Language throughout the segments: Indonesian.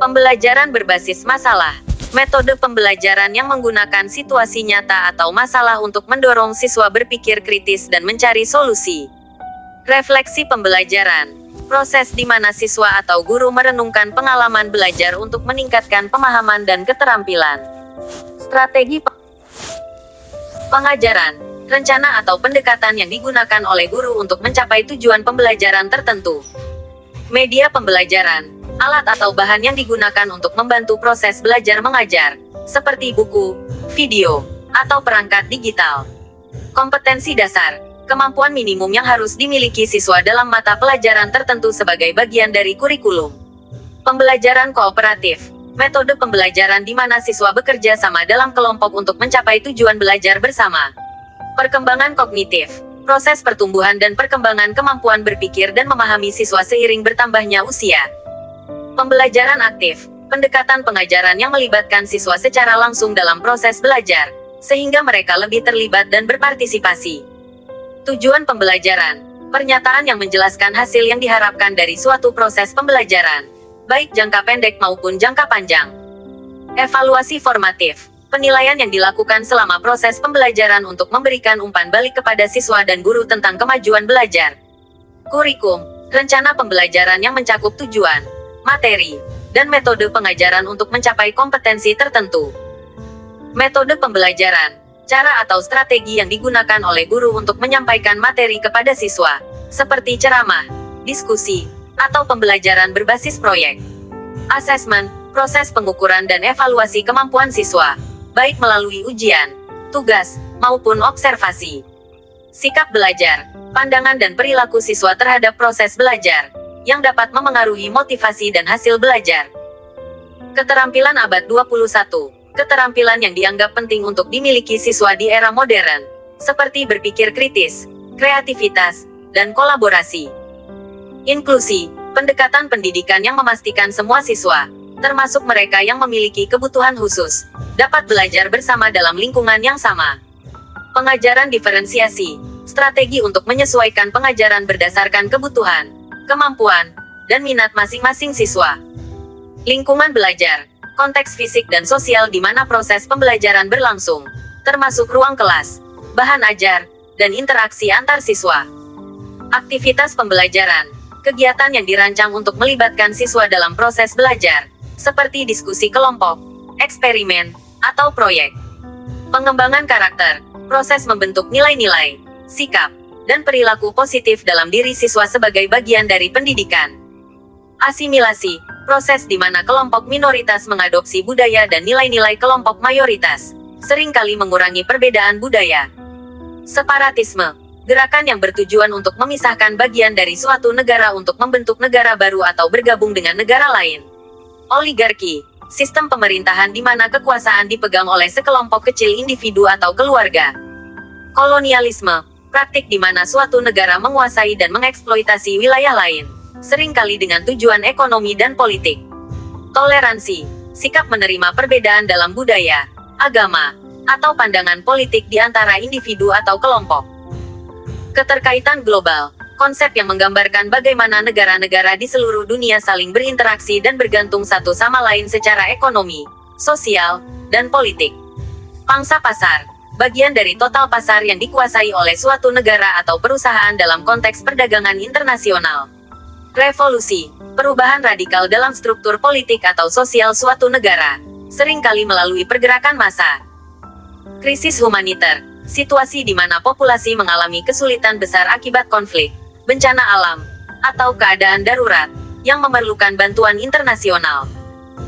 Pembelajaran berbasis masalah. Metode pembelajaran yang menggunakan situasi nyata atau masalah untuk mendorong siswa berpikir kritis dan mencari solusi. Refleksi pembelajaran. Proses di mana siswa atau guru merenungkan pengalaman belajar untuk meningkatkan pemahaman dan keterampilan. Strategi pengajaran. Rencana atau pendekatan yang digunakan oleh guru untuk mencapai tujuan pembelajaran tertentu. Media pembelajaran. Alat atau bahan yang digunakan untuk membantu proses belajar mengajar, seperti buku, video, atau perangkat digital. Kompetensi dasar, kemampuan minimum yang harus dimiliki siswa dalam mata pelajaran tertentu sebagai bagian dari kurikulum. Pembelajaran kooperatif, metode pembelajaran di mana siswa bekerja sama dalam kelompok untuk mencapai tujuan belajar bersama. Perkembangan kognitif, proses pertumbuhan dan perkembangan kemampuan berpikir dan memahami siswa seiring bertambahnya usia. Pembelajaran aktif, pendekatan pengajaran yang melibatkan siswa secara langsung dalam proses belajar, sehingga mereka lebih terlibat dan berpartisipasi. Tujuan pembelajaran, pernyataan yang menjelaskan hasil yang diharapkan dari suatu proses pembelajaran, baik jangka pendek maupun jangka panjang. Evaluasi formatif, penilaian yang dilakukan selama proses pembelajaran untuk memberikan umpan balik kepada siswa dan guru tentang kemajuan belajar. Kurikulum, rencana pembelajaran yang mencakup tujuan, materi, dan metode pengajaran untuk mencapai kompetensi tertentu. Metode pembelajaran, cara atau strategi yang digunakan oleh guru untuk menyampaikan materi kepada siswa, seperti ceramah, diskusi, atau pembelajaran berbasis proyek. Asesmen, proses pengukuran dan evaluasi kemampuan siswa, baik melalui ujian, tugas, maupun observasi. Sikap belajar, pandangan dan perilaku siswa terhadap proses belajar, yang dapat memengaruhi motivasi dan hasil belajar. Keterampilan abad 21, keterampilan yang dianggap penting untuk dimiliki siswa di era modern, seperti berpikir kritis, kreativitas, dan kolaborasi. Inklusi, pendekatan pendidikan yang memastikan semua siswa, termasuk mereka yang memiliki kebutuhan khusus, dapat belajar bersama dalam lingkungan yang sama. Pengajaran diferensiasi, strategi untuk menyesuaikan pengajaran berdasarkan kebutuhan, kemampuan, dan minat masing-masing siswa. Lingkungan belajar, konteks fisik dan sosial di mana proses pembelajaran berlangsung, termasuk ruang kelas, bahan ajar, dan interaksi antar siswa. Aktivitas pembelajaran, kegiatan yang dirancang untuk melibatkan siswa dalam proses belajar, seperti diskusi kelompok, eksperimen, atau proyek. Pengembangan karakter, proses membentuk nilai-nilai, sikap, dan perilaku positif dalam diri siswa sebagai bagian dari pendidikan. Asimilasi, proses di mana kelompok minoritas mengadopsi budaya dan nilai-nilai kelompok mayoritas, seringkali mengurangi perbedaan budaya. Separatisme, gerakan yang bertujuan untuk memisahkan bagian dari suatu negara untuk membentuk negara baru atau bergabung dengan negara lain. Oligarki, sistem pemerintahan di mana kekuasaan dipegang oleh sekelompok kecil individu atau keluarga. Kolonialisme, praktik di mana suatu negara menguasai dan mengeksploitasi wilayah lain, seringkali dengan tujuan ekonomi dan politik. Toleransi, sikap menerima perbedaan dalam budaya, agama, atau pandangan politik di antara individu atau kelompok. Keterkaitan global, konsep yang menggambarkan bagaimana negara-negara di seluruh dunia saling berinteraksi dan bergantung satu sama lain secara ekonomi, sosial, dan politik. Pangsa pasar, bagian dari total pasar yang dikuasai oleh suatu negara atau perusahaan dalam konteks perdagangan internasional. Revolusi, perubahan radikal dalam struktur politik atau sosial suatu negara, seringkali melalui pergerakan massa. Krisis humaniter, situasi di mana populasi mengalami kesulitan besar akibat konflik, bencana alam, atau keadaan darurat, yang memerlukan bantuan internasional.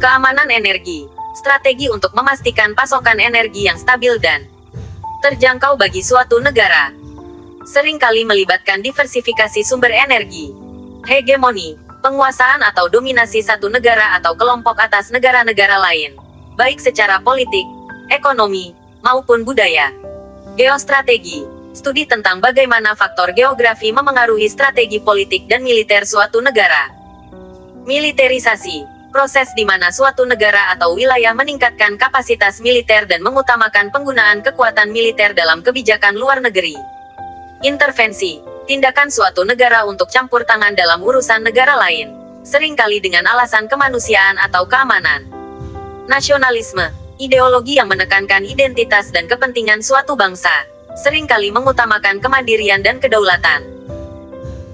Keamanan energi, strategi untuk memastikan pasokan energi yang stabil dan terjangkau bagi suatu negara. Seringkali melibatkan diversifikasi sumber energi. Hegemoni, penguasaan atau dominasi satu negara atau kelompok atas negara-negara lain, baik secara politik, ekonomi, maupun budaya. Geostrategi, studi tentang bagaimana faktor geografi memengaruhi strategi politik dan militer suatu negara. Militerisasi, proses di mana suatu negara atau wilayah meningkatkan kapasitas militer dan mengutamakan penggunaan kekuatan militer dalam kebijakan luar negeri. Intervensi, tindakan suatu negara untuk campur tangan dalam urusan negara lain, seringkali dengan alasan kemanusiaan atau keamanan. Nasionalisme, ideologi yang menekankan identitas dan kepentingan suatu bangsa, seringkali mengutamakan kemandirian dan kedaulatan.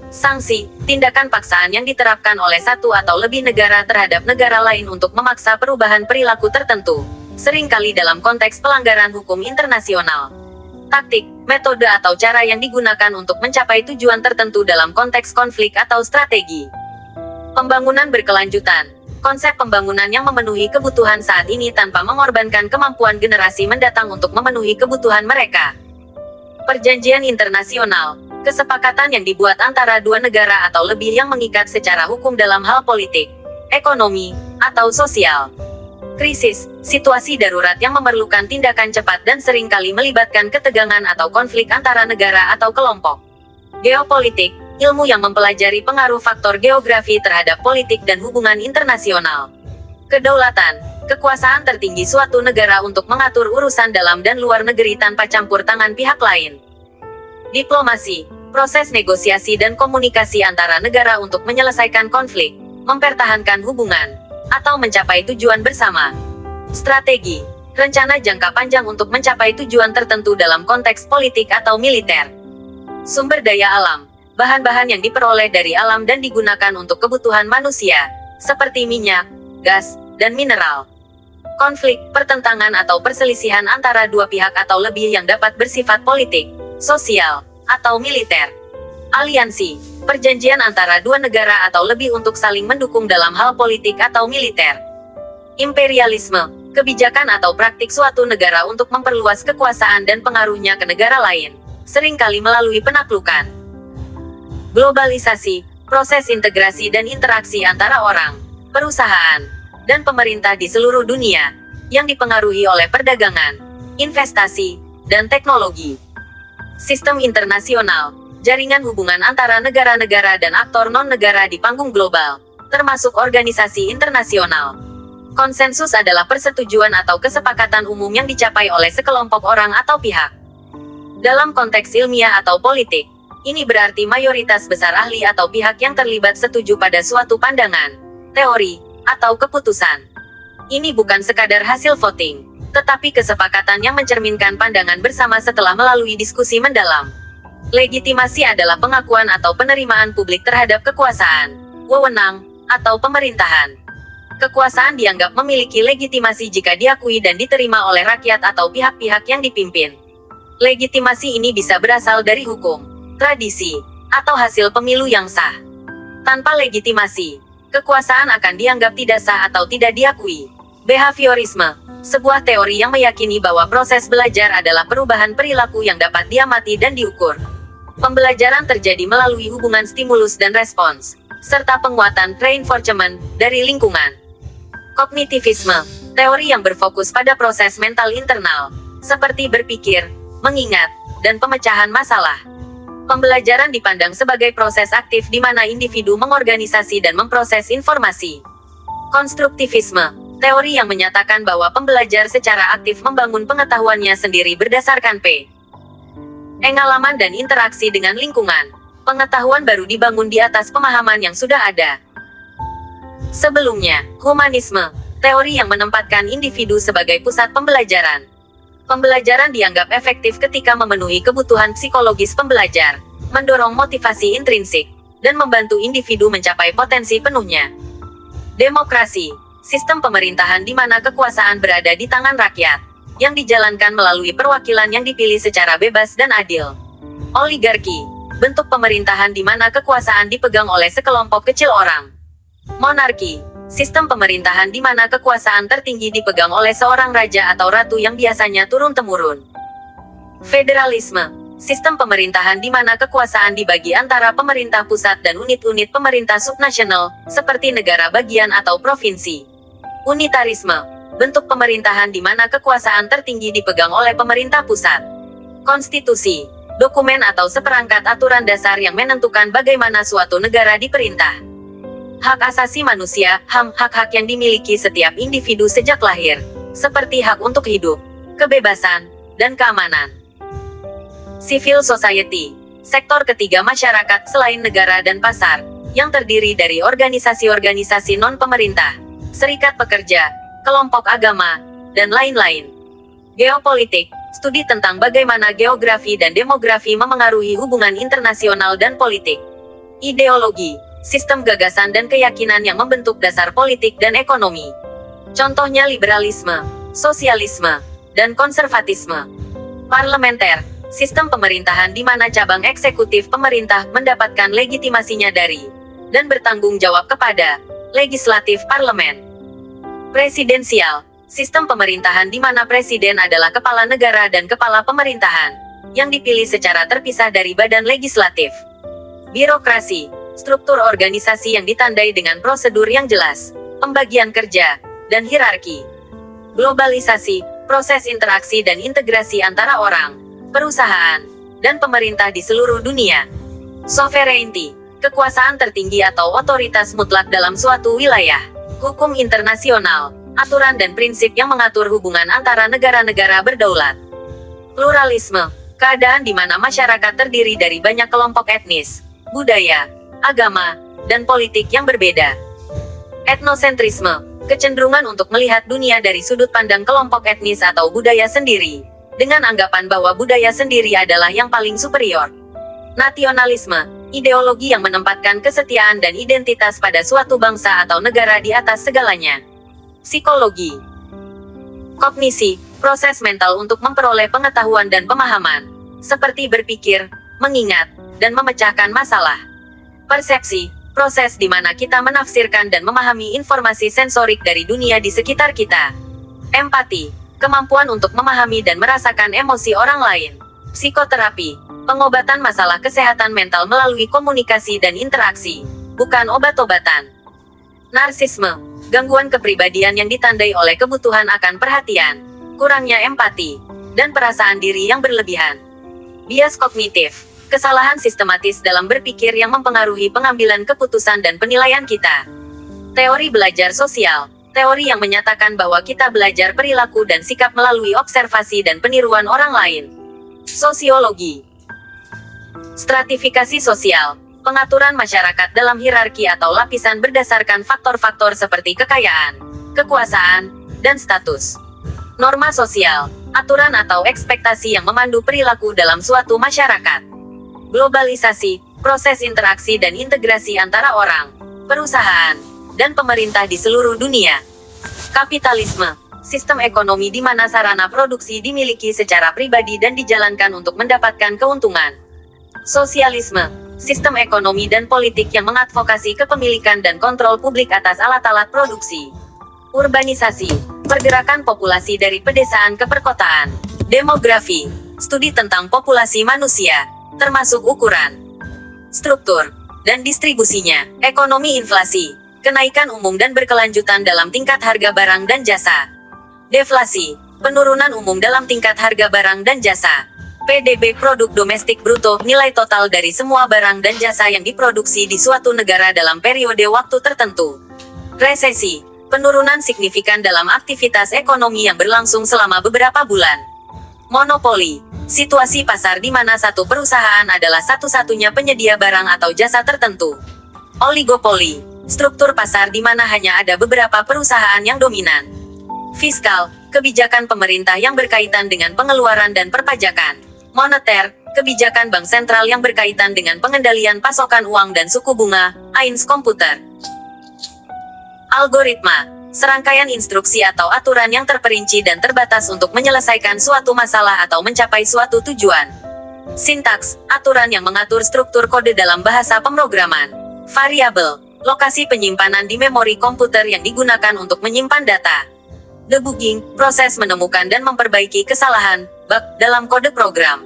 Sanksi, tindakan paksaan yang diterapkan oleh satu atau lebih negara terhadap negara lain untuk memaksa perubahan perilaku tertentu, seringkali dalam konteks pelanggaran hukum internasional. Taktik, metode atau cara yang digunakan untuk mencapai tujuan tertentu dalam konteks konflik atau strategi. Pembangunan berkelanjutan, konsep pembangunan yang memenuhi kebutuhan saat ini tanpa mengorbankan kemampuan generasi mendatang untuk memenuhi kebutuhan mereka. Perjanjian internasional, kesepakatan yang dibuat antara dua negara atau lebih yang mengikat secara hukum dalam hal politik, ekonomi, atau sosial. Krisis, situasi darurat yang memerlukan tindakan cepat dan seringkali melibatkan ketegangan atau konflik antara negara atau kelompok. Geopolitik, ilmu yang mempelajari pengaruh faktor geografi terhadap politik dan hubungan internasional. Kedaulatan, kekuasaan tertinggi suatu negara untuk mengatur urusan dalam dan luar negeri tanpa campur tangan pihak lain. Diplomasi, proses negosiasi dan komunikasi antara negara untuk menyelesaikan konflik, mempertahankan hubungan, atau mencapai tujuan bersama. Strategi, rencana jangka panjang untuk mencapai tujuan tertentu dalam konteks politik atau militer. Sumber daya alam, bahan-bahan yang diperoleh dari alam dan digunakan untuk kebutuhan manusia, seperti minyak, gas, dan mineral. Konflik, pertentangan atau perselisihan antara dua pihak atau lebih yang dapat bersifat politik, sosial, atau militer. Aliansi, perjanjian antara dua negara atau lebih untuk saling mendukung dalam hal politik atau militer. Imperialisme, kebijakan atau praktik suatu negara untuk memperluas kekuasaan dan pengaruhnya ke negara lain, seringkali melalui penaklukan. Globalisasi, proses integrasi dan interaksi antara orang, perusahaan, dan pemerintah di seluruh dunia, yang dipengaruhi oleh perdagangan, investasi, dan teknologi. Sistem internasional, jaringan hubungan antara negara-negara dan aktor non-negara di panggung global, termasuk organisasi internasional. Konsensus adalah persetujuan atau kesepakatan umum yang dicapai oleh sekelompok orang atau pihak. Dalam konteks ilmiah atau politik, ini berarti mayoritas besar ahli atau pihak yang terlibat setuju pada suatu pandangan, teori, atau keputusan. Ini bukan sekadar hasil voting, tetapi kesepakatan yang mencerminkan pandangan bersama setelah melalui diskusi mendalam. Legitimasi adalah pengakuan atau penerimaan publik terhadap kekuasaan, wewenang, atau pemerintahan. Kekuasaan dianggap memiliki legitimasi jika diakui dan diterima oleh rakyat atau pihak-pihak yang dipimpin. Legitimasi ini bisa berasal dari hukum, tradisi, atau hasil pemilu yang sah. Tanpa legitimasi, kekuasaan akan dianggap tidak sah atau tidak diakui. Behaviorisme, sebuah teori yang meyakini bahwa proses belajar adalah perubahan perilaku yang dapat diamati dan diukur. Pembelajaran terjadi melalui hubungan stimulus dan respons, serta penguatan reinforcement dari lingkungan. Kognitivisme, teori yang berfokus pada proses mental internal, seperti berpikir, mengingat, dan pemecahan masalah. Pembelajaran dipandang sebagai proses aktif di mana individu mengorganisasi dan memproses informasi. Konstruktivisme, teori yang menyatakan bahwa pembelajar secara aktif membangun pengetahuannya sendiri berdasarkan pengalaman dan interaksi dengan lingkungan. Pengetahuan baru dibangun di atas pemahaman yang sudah ada. Sebelumnya, humanisme, teori yang menempatkan individu sebagai pusat pembelajaran. Pembelajaran dianggap efektif ketika memenuhi kebutuhan psikologis pembelajar, mendorong motivasi intrinsik, dan membantu individu mencapai potensi penuhnya. Demokrasi, sistem pemerintahan di mana kekuasaan berada di tangan rakyat, yang dijalankan melalui perwakilan yang dipilih secara bebas dan adil. Oligarki, bentuk pemerintahan di mana kekuasaan dipegang oleh sekelompok kecil orang. Monarki, sistem pemerintahan di mana kekuasaan tertinggi dipegang oleh seorang raja atau ratu yang biasanya turun-temurun. Federalisme, sistem pemerintahan di mana kekuasaan dibagi antara pemerintah pusat dan unit-unit pemerintah subnasional, seperti negara bagian atau provinsi. Unitarisme, bentuk pemerintahan di mana kekuasaan tertinggi dipegang oleh pemerintah pusat. Konstitusi, dokumen atau seperangkat aturan dasar yang menentukan bagaimana suatu negara diperintah. Hak asasi manusia, HAM, hak-hak yang dimiliki setiap individu sejak lahir, seperti hak untuk hidup, kebebasan, dan keamanan. Civil society, sektor ketiga masyarakat selain negara dan pasar, yang terdiri dari organisasi-organisasi non-pemerintah, serikat pekerja, kelompok agama, dan lain-lain. Geopolitik, studi tentang bagaimana geografi dan demografi memengaruhi hubungan internasional dan politik. Ideologi, sistem gagasan dan keyakinan yang membentuk dasar politik dan ekonomi. Contohnya liberalisme, sosialisme, dan konservatisme. Parlementer, sistem pemerintahan di mana cabang eksekutif pemerintah mendapatkan legitimasinya dari dan bertanggung jawab kepada legislatif parlemen. Presidensial, sistem pemerintahan di mana presiden adalah kepala negara dan kepala pemerintahan, yang dipilih secara terpisah dari badan legislatif. Birokrasi, struktur organisasi yang ditandai dengan prosedur yang jelas, pembagian kerja, dan hierarki. Globalisasi, proses interaksi dan integrasi antara orang, perusahaan, dan pemerintah di seluruh dunia. Sovereignty, kekuasaan tertinggi atau otoritas mutlak dalam suatu wilayah. Hukum internasional, aturan dan prinsip yang mengatur hubungan antara negara-negara berdaulat. Pluralisme, keadaan di mana masyarakat terdiri dari banyak kelompok etnis, budaya, agama, dan politik yang berbeda. Etnosentrisme, kecenderungan untuk melihat dunia dari sudut pandang kelompok etnis atau budaya sendiri, dengan anggapan bahwa budaya sendiri adalah yang paling superior. Nasionalisme, ideologi yang menempatkan kesetiaan dan identitas pada suatu bangsa atau negara di atas segalanya. Psikologi, kognisi, proses mental untuk memperoleh pengetahuan dan pemahaman, seperti berpikir, mengingat, dan memecahkan masalah. Persepsi, proses di mana kita menafsirkan dan memahami informasi sensorik dari dunia di sekitar kita. Empati, kemampuan untuk memahami dan merasakan emosi orang lain. Psikoterapi, pengobatan masalah kesehatan mental melalui komunikasi dan interaksi, bukan obat-obatan. Narsisme, gangguan kepribadian yang ditandai oleh kebutuhan akan perhatian, kurangnya empati, dan perasaan diri yang berlebihan. Bias kognitif, kesalahan sistematis dalam berpikir yang mempengaruhi pengambilan keputusan dan penilaian kita. Teori belajar sosial, teori yang menyatakan bahwa kita belajar perilaku dan sikap melalui observasi dan peniruan orang lain. Sosiologi, stratifikasi sosial, pengaturan masyarakat dalam hierarki atau lapisan berdasarkan faktor-faktor seperti kekayaan, kekuasaan, dan status. Norma sosial, aturan atau ekspektasi yang memandu perilaku dalam suatu masyarakat. Globalisasi, proses interaksi dan integrasi antara orang, perusahaan, dan pemerintah di seluruh dunia. Kapitalisme, sistem ekonomi di mana sarana produksi dimiliki secara pribadi dan dijalankan untuk mendapatkan keuntungan. Sosialisme, sistem ekonomi dan politik yang mengadvokasi kepemilikan dan kontrol publik atas alat-alat produksi. Urbanisasi, pergerakan populasi dari pedesaan ke perkotaan. Demografi, studi tentang populasi manusia, termasuk ukuran, struktur, dan distribusinya. Ekonomi inflasi, kenaikan umum dan berkelanjutan dalam tingkat harga barang dan jasa. Deflasi, penurunan umum dalam tingkat harga barang dan jasa. PDB produk domestik bruto, nilai total dari semua barang dan jasa yang diproduksi di suatu negara dalam periode waktu tertentu. Resesi, penurunan signifikan dalam aktivitas ekonomi yang berlangsung selama beberapa bulan. Monopoli, situasi pasar di mana satu perusahaan adalah satu-satunya penyedia barang atau jasa tertentu. Oligopoli, struktur pasar di mana hanya ada beberapa perusahaan yang dominan. Fiskal, kebijakan pemerintah yang berkaitan dengan pengeluaran dan perpajakan. Moneter, kebijakan bank sentral yang berkaitan dengan pengendalian pasokan uang dan suku bunga. Ains komputer. Algoritma, serangkaian instruksi atau aturan yang terperinci dan terbatas untuk menyelesaikan suatu masalah atau mencapai suatu tujuan. Sintaks, aturan yang mengatur struktur kode dalam bahasa pemrograman. Variabel, lokasi penyimpanan di memori komputer yang digunakan untuk menyimpan data. Debugging, proses menemukan dan memperbaiki kesalahan, bug, dalam kode program.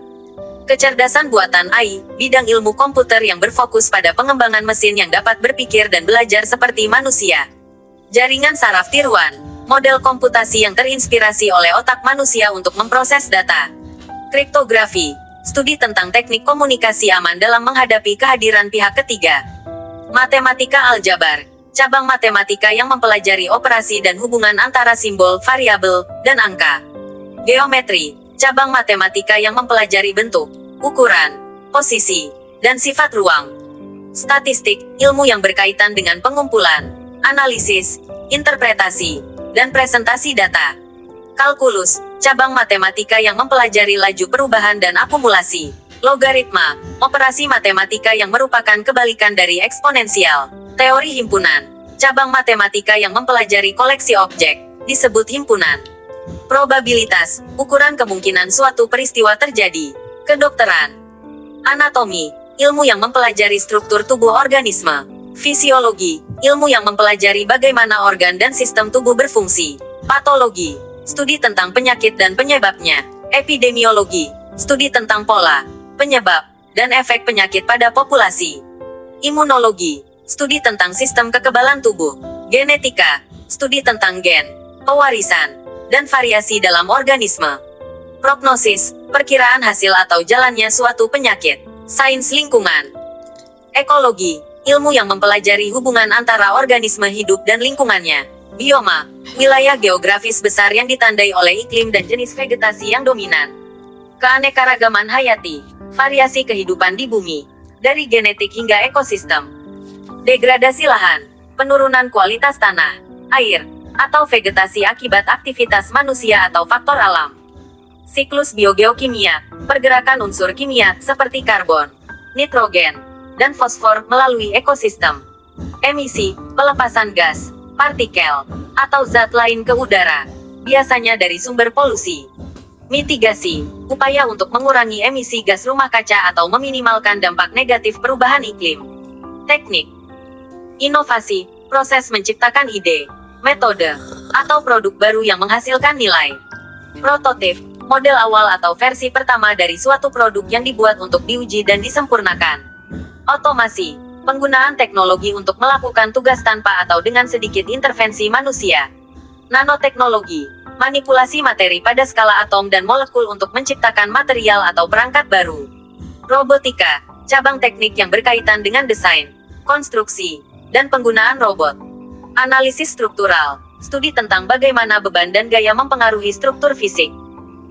Kecerdasan buatan AI, bidang ilmu komputer yang berfokus pada pengembangan mesin yang dapat berpikir dan belajar seperti manusia. Jaringan saraf tiruan, model komputasi yang terinspirasi oleh otak manusia untuk memproses data. Kriptografi, studi tentang teknik komunikasi aman dalam menghadapi kehadiran pihak ketiga. Matematika aljabar, cabang matematika yang mempelajari operasi dan hubungan antara simbol, variabel, dan angka. Geometri, cabang matematika yang mempelajari bentuk, ukuran, posisi, dan sifat ruang. Statistik, ilmu yang berkaitan dengan pengumpulan, analisis, interpretasi, dan presentasi data. Kalkulus, cabang matematika yang mempelajari laju perubahan dan akumulasi. Logaritma, operasi matematika yang merupakan kebalikan dari eksponensial. Teori himpunan, cabang matematika yang mempelajari koleksi objek, disebut himpunan. Probabilitas, ukuran kemungkinan suatu peristiwa terjadi. Kedokteran, anatomi, ilmu yang mempelajari struktur tubuh organisme. Fisiologi, ilmu yang mempelajari bagaimana organ dan sistem tubuh berfungsi. Patologi, studi tentang penyakit dan penyebabnya. Epidemiologi, studi tentang pola, penyebab, dan efek penyakit pada populasi. Imunologi, studi tentang sistem kekebalan tubuh. Genetika, studi tentang gen, pewarisan, dan variasi dalam organisme. Prognosis, perkiraan hasil atau jalannya suatu penyakit. Sains lingkungan. Ekologi, ilmu yang mempelajari hubungan antara organisme hidup dan lingkungannya. Bioma, wilayah geografis besar yang ditandai oleh iklim dan jenis vegetasi yang dominan. Keanekaragaman hayati, variasi kehidupan di bumi, dari genetik hingga ekosistem. Degradasi lahan, penurunan kualitas tanah, air, atau vegetasi akibat aktivitas manusia atau faktor alam. Siklus biogeokimia, pergerakan unsur kimia seperti karbon, nitrogen, dan fosfor melalui ekosistem. Emisi, pelepasan gas, partikel, atau zat lain ke udara, biasanya dari sumber polusi. Mitigasi, upaya untuk mengurangi emisi gas rumah kaca atau meminimalkan dampak negatif perubahan iklim. Teknik, inovasi, proses menciptakan ide, metode, atau produk baru yang menghasilkan nilai. Prototip, model awal atau versi pertama dari suatu produk yang dibuat untuk diuji dan disempurnakan. Otomasi, penggunaan teknologi untuk melakukan tugas tanpa atau dengan sedikit intervensi manusia. Nanoteknologi, manipulasi materi pada skala atom dan molekul untuk menciptakan material atau perangkat baru. Robotika, cabang teknik yang berkaitan dengan desain, konstruksi, dan penggunaan robot. Analisis struktural, studi tentang bagaimana beban dan gaya mempengaruhi struktur fisik.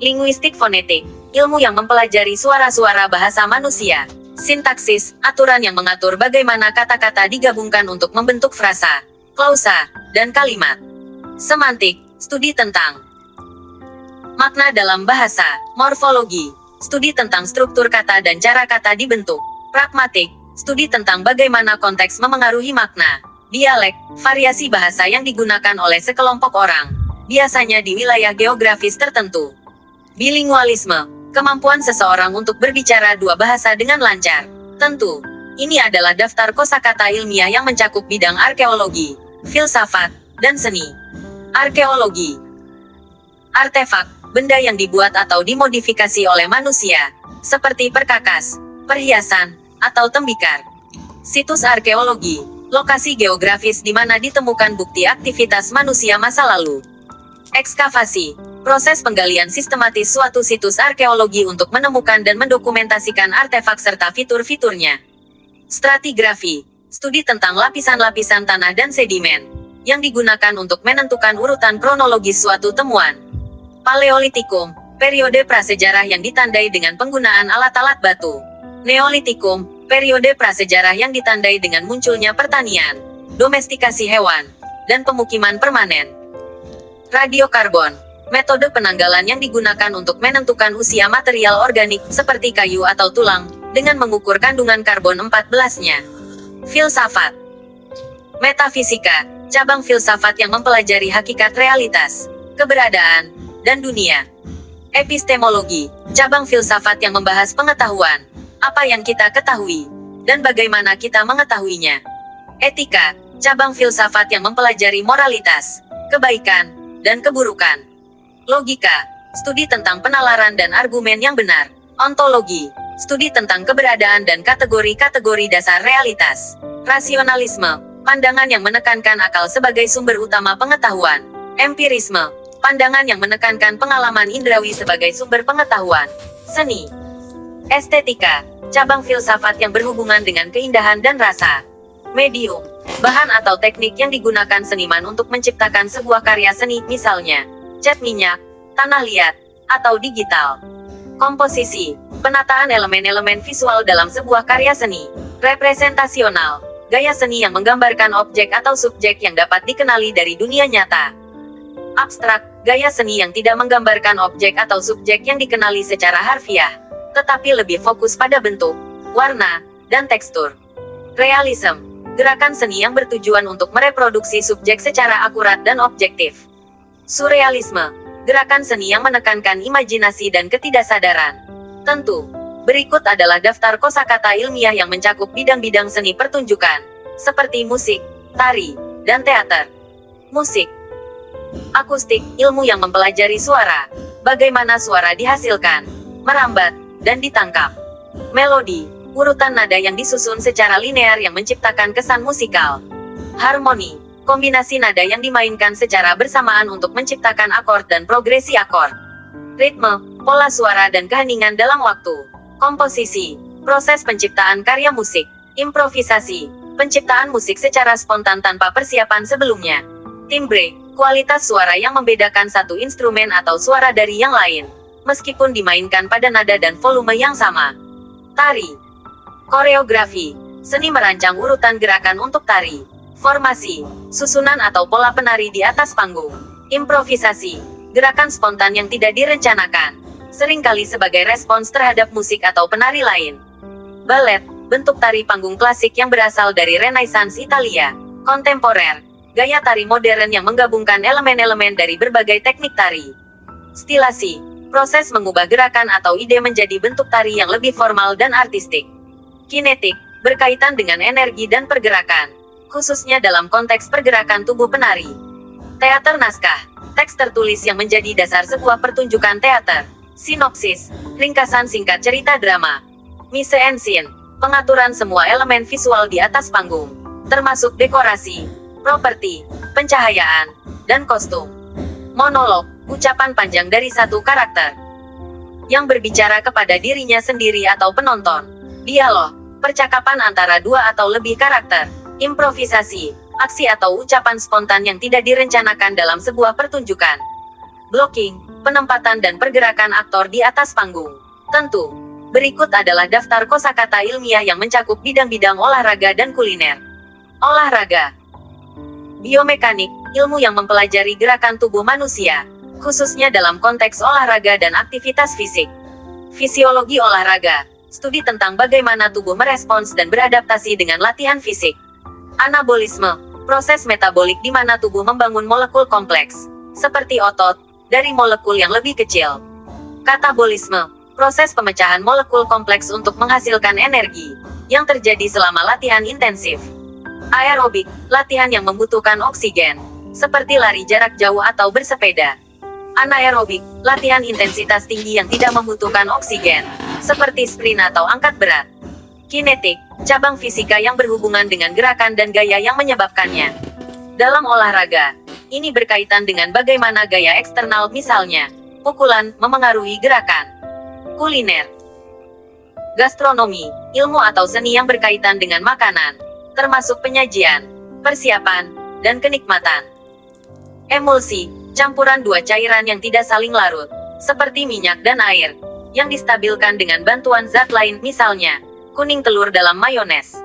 Linguistik fonetik, ilmu yang mempelajari suara-suara bahasa manusia. Sintaksis, aturan yang mengatur bagaimana kata-kata digabungkan untuk membentuk frasa, klausa, dan kalimat. Semantik, studi tentang makna dalam bahasa. Morfologi, studi tentang struktur kata dan cara kata dibentuk. Pragmatik, studi tentang bagaimana konteks memengaruhi makna. Dialek, variasi bahasa yang digunakan oleh sekelompok orang, biasanya di wilayah geografis tertentu. Bilingualisme, kemampuan seseorang untuk berbicara dua bahasa dengan lancar. Tentu, ini adalah daftar kosakata ilmiah yang mencakup bidang arkeologi, filsafat, dan seni. Arkeologi, artefak, benda yang dibuat atau dimodifikasi oleh manusia, seperti perkakas, perhiasan, atau tembikar. Situs arkeologi, lokasi geografis di mana ditemukan bukti aktivitas manusia masa lalu. Ekskavasi, proses penggalian sistematis suatu situs arkeologi untuk menemukan dan mendokumentasikan artefak serta fitur-fiturnya. Stratigrafi, studi tentang lapisan-lapisan tanah dan sedimen, yang digunakan untuk menentukan urutan kronologis suatu temuan. Paleolitikum, periode prasejarah yang ditandai dengan penggunaan alat-alat batu. Neolitikum, periode prasejarah yang ditandai dengan munculnya pertanian, domestikasi hewan, dan pemukiman permanen. Radiokarbon, metode penanggalan yang digunakan untuk menentukan usia material organik seperti kayu atau tulang, dengan mengukur kandungan karbon 14-nya. Filsafat, metafisika, cabang filsafat yang mempelajari hakikat realitas, keberadaan, dan dunia. Epistemologi, cabang filsafat yang membahas pengetahuan, apa yang kita ketahui, dan bagaimana kita mengetahuinya. Etika, cabang filsafat yang mempelajari moralitas, kebaikan, dan keburukan. Logika, studi tentang penalaran dan argumen yang benar. Ontologi, studi tentang keberadaan dan kategori-kategori dasar realitas. Rasionalisme, pandangan yang menekankan akal sebagai sumber utama pengetahuan. Empirisme, pandangan yang menekankan pengalaman indrawi sebagai sumber pengetahuan. Seni, estetika, cabang filsafat yang berhubungan dengan keindahan dan rasa. Medium, bahan atau teknik yang digunakan seniman untuk menciptakan sebuah karya seni, misalnya cat minyak, tanah liat, atau digital. Komposisi, penataan elemen-elemen visual dalam sebuah karya seni. Representasional, gaya seni yang menggambarkan objek atau subjek yang dapat dikenali dari dunia nyata. Abstrak, gaya seni yang tidak menggambarkan objek atau subjek yang dikenali secara harfiah, tetapi lebih fokus pada bentuk, warna, dan tekstur. Realisme, gerakan seni yang bertujuan untuk mereproduksi subjek secara akurat dan objektif. Surrealisme, gerakan seni yang menekankan imajinasi dan ketidaksadaran. Tentu, berikut adalah daftar kosakata ilmiah yang mencakup bidang-bidang seni pertunjukan, seperti musik, tari, dan teater. Musik. Akustik, ilmu yang mempelajari suara, bagaimana suara dihasilkan, merambat, dan ditangkap. Melodi, urutan nada yang disusun secara linear yang menciptakan kesan musikal. Harmoni, kombinasi nada yang dimainkan secara bersamaan untuk menciptakan akord dan progresi akord. Ritme, pola suara dan keheningan dalam waktu. Komposisi, proses penciptaan karya musik. Improvisasi, penciptaan musik secara spontan tanpa persiapan sebelumnya. Timbre, kualitas suara yang membedakan satu instrumen atau suara dari yang lain, meskipun dimainkan pada nada dan volume yang sama. Tari. Koreografi, seni merancang urutan gerakan untuk tari. Formasi, susunan atau pola penari di atas panggung. Improvisasi, gerakan spontan yang tidak direncanakan, seringkali sebagai respons terhadap musik atau penari lain. Ballet, bentuk tari panggung klasik yang berasal dari Renaissance Italia. Kontemporer, gaya tari modern yang menggabungkan elemen-elemen dari berbagai teknik tari. Stilasi, proses mengubah gerakan atau ide menjadi bentuk tari yang lebih formal dan artistik. Kinetik, berkaitan dengan energi dan pergerakan, khususnya dalam konteks pergerakan tubuh penari. Teater naskah, teks tertulis yang menjadi dasar sebuah pertunjukan teater. Sinopsis, ringkasan singkat cerita drama. Mise en scène, pengaturan semua elemen visual di atas panggung, termasuk dekorasi, properti, pencahayaan, dan kostum. Monolog, ucapan panjang dari satu karakter yang berbicara kepada dirinya sendiri atau penonton. Dialog, percakapan antara dua atau lebih karakter. Improvisasi, aksi atau ucapan spontan yang tidak direncanakan dalam sebuah pertunjukan. Blocking, penempatan dan pergerakan aktor di atas panggung. Tentu, berikut adalah daftar kosakata ilmiah yang mencakup bidang-bidang olahraga dan kuliner. Olahraga. Biomekanik, ilmu yang mempelajari gerakan tubuh manusia, khususnya dalam konteks olahraga dan aktivitas fisik. Fisiologi olahraga, studi tentang bagaimana tubuh merespons dan beradaptasi dengan latihan fisik. Anabolisme, proses metabolik di mana tubuh membangun molekul kompleks, seperti otot, dari molekul yang lebih kecil. Katabolisme, proses pemecahan molekul kompleks untuk menghasilkan energi, yang terjadi selama latihan intensif. Aerobik, latihan yang membutuhkan oksigen, seperti lari jarak jauh atau bersepeda. Anaerobik, latihan intensitas tinggi yang tidak membutuhkan oksigen, seperti sprint atau angkat berat. Kinetik, cabang fisika yang berhubungan dengan gerakan dan gaya yang menyebabkannya. Dalam olahraga, ini berkaitan dengan bagaimana gaya eksternal misalnya, pukulan, memengaruhi gerakan. Kuliner. Gastronomi, ilmu atau seni yang berkaitan dengan makanan, termasuk penyajian, persiapan, dan kenikmatan. Emulsi, campuran dua cairan yang tidak saling larut, seperti minyak dan air, yang distabilkan dengan bantuan zat lain misalnya, kuning telur dalam mayones.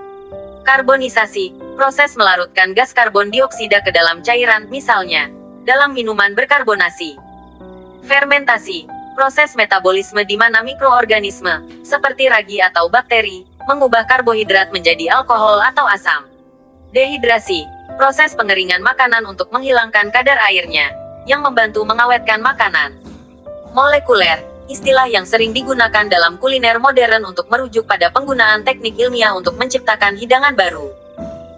Karbonisasi, proses melarutkan gas karbon dioksida ke dalam cairan misalnya, dalam minuman berkarbonasi. Fermentasi, proses metabolisme di mana mikroorganisme, seperti ragi atau bakteri, mengubah karbohidrat menjadi alkohol atau asam. Dehidrasi, proses pengeringan makanan untuk menghilangkan kadar airnya, yang membantu mengawetkan makanan. Molekuler, istilah yang sering digunakan dalam kuliner modern untuk merujuk pada penggunaan teknik ilmiah untuk menciptakan hidangan baru.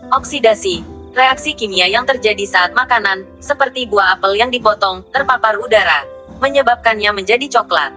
Oksidasi, reaksi kimia yang terjadi saat makanan, seperti buah apel yang dipotong, terpapar udara, menyebabkannya menjadi coklat.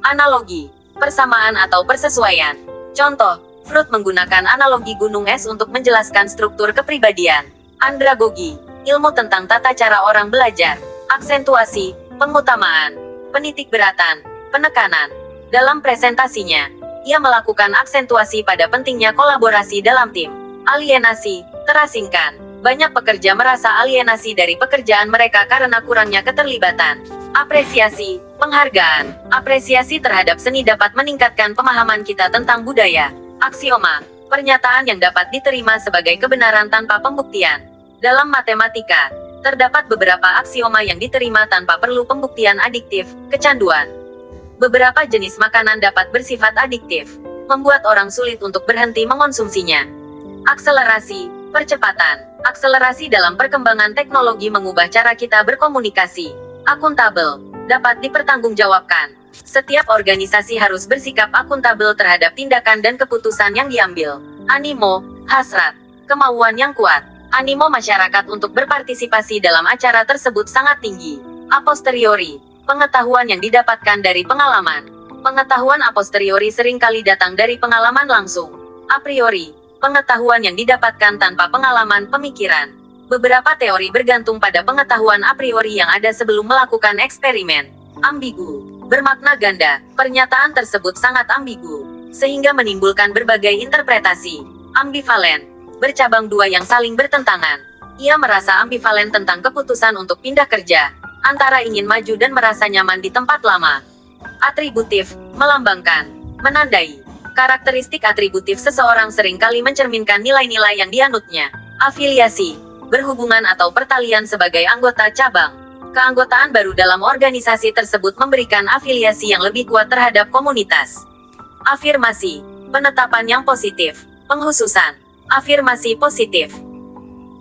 Analogi, persamaan atau persesuaian. Contoh, Freud menggunakan analogi gunung es untuk menjelaskan struktur kepribadian. Andragogi, ilmu tentang tata cara orang belajar. Aksentuasi, pengutamaan, penitikberatan, penekanan. Dalam presentasinya, ia melakukan aksentuasi pada pentingnya kolaborasi dalam tim. Alienasi, terasingkan, Banyak pekerja merasa alienasi dari pekerjaan mereka karena kurangnya keterlibatan. Apresiasi, penghargaan, apresiasi terhadap seni dapat meningkatkan pemahaman kita tentang budaya. Aksioma, pernyataan yang dapat diterima sebagai kebenaran tanpa pembuktian. Dalam matematika, terdapat beberapa aksioma yang diterima tanpa perlu pembuktian adiktif, kecanduan. Beberapa jenis makanan dapat bersifat adiktif, membuat orang sulit untuk berhenti mengonsumsinya. Akselerasi, percepatan. Akselerasi dalam perkembangan teknologi mengubah cara kita berkomunikasi. Akuntabel, dapat dipertanggungjawabkan. Setiap organisasi harus bersikap akuntabel terhadap tindakan dan keputusan yang diambil. Animo, hasrat, kemauan yang kuat. Animo masyarakat untuk berpartisipasi dalam acara tersebut sangat tinggi. A posteriori, pengetahuan yang didapatkan dari pengalaman. Pengetahuan a posteriori seringkali datang dari pengalaman langsung. A priori, pengetahuan yang didapatkan tanpa pengalaman pemikiran. Beberapa teori bergantung pada pengetahuan a priori yang ada sebelum melakukan eksperimen. Ambigu, bermakna ganda. Pernyataan tersebut sangat ambigu, sehingga menimbulkan berbagai interpretasi. Ambivalen, bercabang dua yang saling bertentangan. Ia merasa ambivalen tentang keputusan untuk pindah kerja, antara ingin maju dan merasa nyaman di tempat lama. Atributif, melambangkan, menandai. Karakteristik atributif seseorang seringkali mencerminkan nilai-nilai yang dianutnya. Afiliasi, berhubungan atau pertalian sebagai anggota cabang. Keanggotaan baru dalam organisasi tersebut memberikan afiliasi yang lebih kuat terhadap komunitas. Afirmasi, penetapan yang positif, penghususan. Afirmasi positif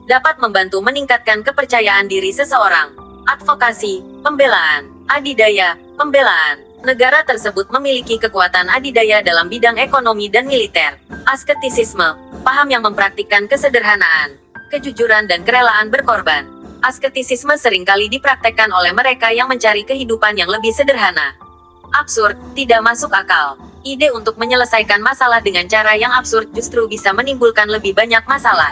dapat membantu meningkatkan kepercayaan diri seseorang. Advokasi, pembelaan, adidaya, pembelaan. Negara tersebut memiliki kekuatan adidaya dalam bidang ekonomi dan militer. Asketisisme, paham yang mempraktikkan kesederhanaan, kejujuran dan kerelaan berkorban. Asketisisme seringkali dipraktekkan oleh mereka yang mencari kehidupan yang lebih sederhana. Absurd, tidak masuk akal. Ide untuk menyelesaikan masalah dengan cara yang absurd justru bisa menimbulkan lebih banyak masalah.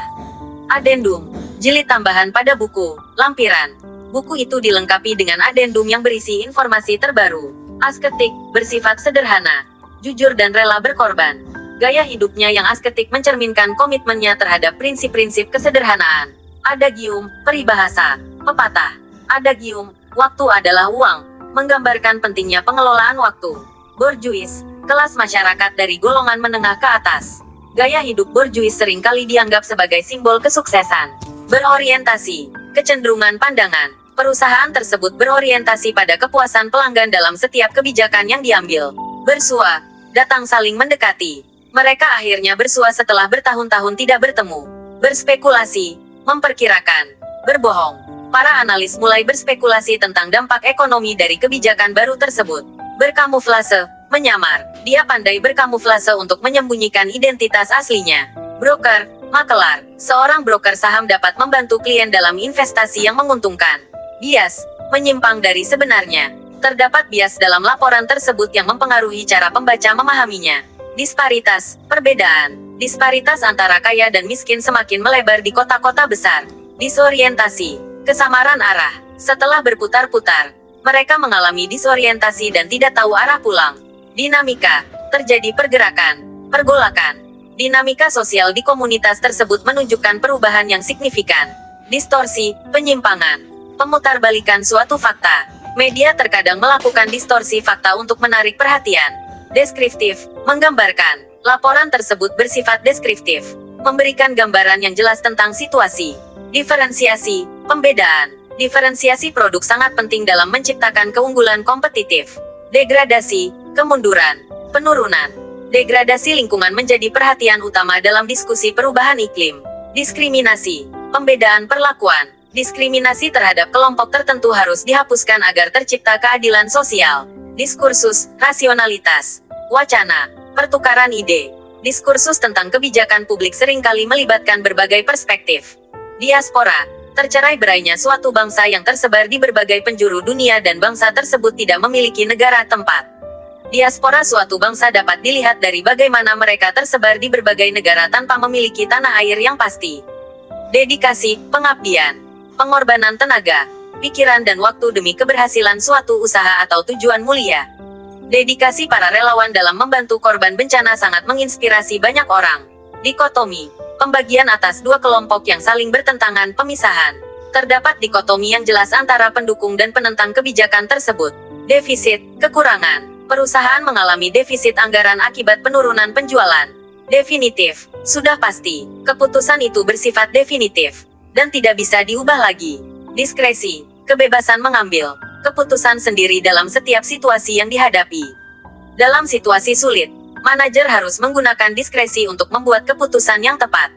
Adendum, jilid tambahan pada buku, lampiran. Buku itu dilengkapi dengan adendum yang berisi informasi terbaru. Asketik, bersifat sederhana, jujur dan rela berkorban. Gaya hidupnya yang asketik mencerminkan komitmennya terhadap prinsip-prinsip kesederhanaan. Adagium, peribahasa, pepatah. Adagium, waktu adalah uang, menggambarkan pentingnya pengelolaan waktu. Bourgeois, kelas masyarakat dari golongan menengah ke atas. Gaya hidup bourgeois seringkali dianggap sebagai simbol kesuksesan. Berorientasi, kecenderungan pandangan. Perusahaan tersebut berorientasi pada kepuasan pelanggan dalam setiap kebijakan yang diambil. Bersua, datang saling mendekati. Mereka akhirnya bersua setelah bertahun-tahun tidak bertemu. Berspekulasi, memperkirakan, berbohong. Para analis mulai berspekulasi tentang dampak ekonomi dari kebijakan baru tersebut. Berkamuflase, menyamar. Dia pandai berkamuflase untuk menyembunyikan identitas aslinya. Broker, makelar. Seorang broker saham dapat membantu klien dalam investasi yang menguntungkan. Bias, menyimpang dari sebenarnya. Terdapat bias dalam laporan tersebut yang mempengaruhi cara pembaca memahaminya. Disparitas, perbedaan. Disparitas antara kaya dan miskin semakin melebar di kota-kota besar. Disorientasi, kesamaran arah. Setelah berputar-putar, mereka mengalami disorientasi dan tidak tahu arah pulang. Dinamika, terjadi pergerakan, pergolakan. Dinamika sosial di komunitas tersebut menunjukkan perubahan yang signifikan. Distorsi, penyimpangan. Pemutarbalikan suatu fakta. Media terkadang melakukan distorsi fakta untuk menarik perhatian. Deskriptif, menggambarkan. Laporan tersebut bersifat deskriptif, memberikan gambaran yang jelas tentang situasi. Diferensiasi, pembedaan. Diferensiasi produk sangat penting dalam menciptakan keunggulan kompetitif. Degradasi, kemunduran, penurunan. Degradasi lingkungan menjadi perhatian utama dalam diskusi perubahan iklim. Diskriminasi, pembedaan perlakuan. Diskriminasi terhadap kelompok tertentu harus dihapuskan agar tercipta keadilan sosial. Diskursus, rasionalitas, wacana, pertukaran ide. Diskursus tentang kebijakan publik seringkali melibatkan berbagai perspektif. Diaspora, tercerai-berainya suatu bangsa yang tersebar di berbagai penjuru dunia dan bangsa tersebut tidak memiliki negara tempat. Diaspora suatu bangsa dapat dilihat dari bagaimana mereka tersebar di berbagai negara tanpa memiliki tanah air yang pasti. Dedikasi, pengabdian, pengorbanan tenaga, pikiran dan waktu demi keberhasilan suatu usaha atau tujuan mulia. Dedikasi para relawan dalam membantu korban bencana sangat menginspirasi banyak orang. Dikotomi, Pembagian atas dua kelompok yang saling bertentangan pemisahan. Terdapat dikotomi yang jelas antara pendukung dan penentang kebijakan tersebut. Defisit, kekurangan. Perusahaan mengalami defisit anggaran akibat penurunan penjualan. Definitif, sudah pasti, keputusan itu bersifat definitif, dan tidak bisa diubah lagi. Diskresi, kebebasan mengambil keputusan sendiri dalam setiap situasi yang dihadapi. Dalam situasi sulit, manajer harus menggunakan diskresi untuk membuat keputusan yang tepat.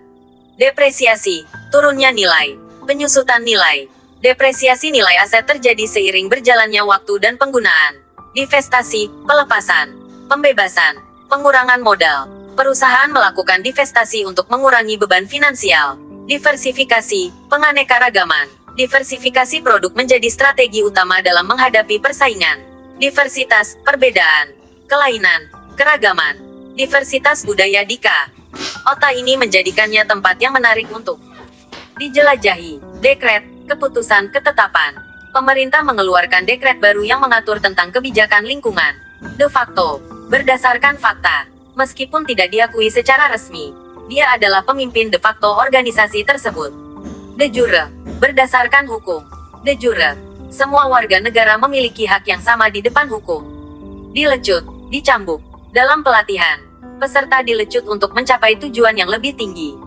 Depresiasi, turunnya nilai, penyusutan nilai. Depresiasi nilai aset terjadi seiring berjalannya waktu dan penggunaan. Divestasi, pelepasan, pembebasan, pengurangan modal. Perusahaan melakukan divestasi untuk mengurangi beban finansial. Diversifikasi, penganekaragaman. Diversifikasi produk menjadi strategi utama dalam menghadapi persaingan. Diversitas, perbedaan, kelainan, keragaman. Diversitas budaya Dika. Otak ini menjadikannya tempat yang menarik untuk dijelajahi. Dekret, keputusan ketetapan. Pemerintah mengeluarkan dekret baru yang mengatur tentang kebijakan lingkungan. De facto, berdasarkan fakta, meskipun tidak diakui secara resmi, dia adalah pemimpin de facto organisasi tersebut. De jure, berdasarkan hukum. De jure, semua warga negara memiliki hak yang sama di depan hukum. Dilecut, dicambuk. Dalam pelatihan, peserta dilecut untuk mencapai tujuan yang lebih tinggi.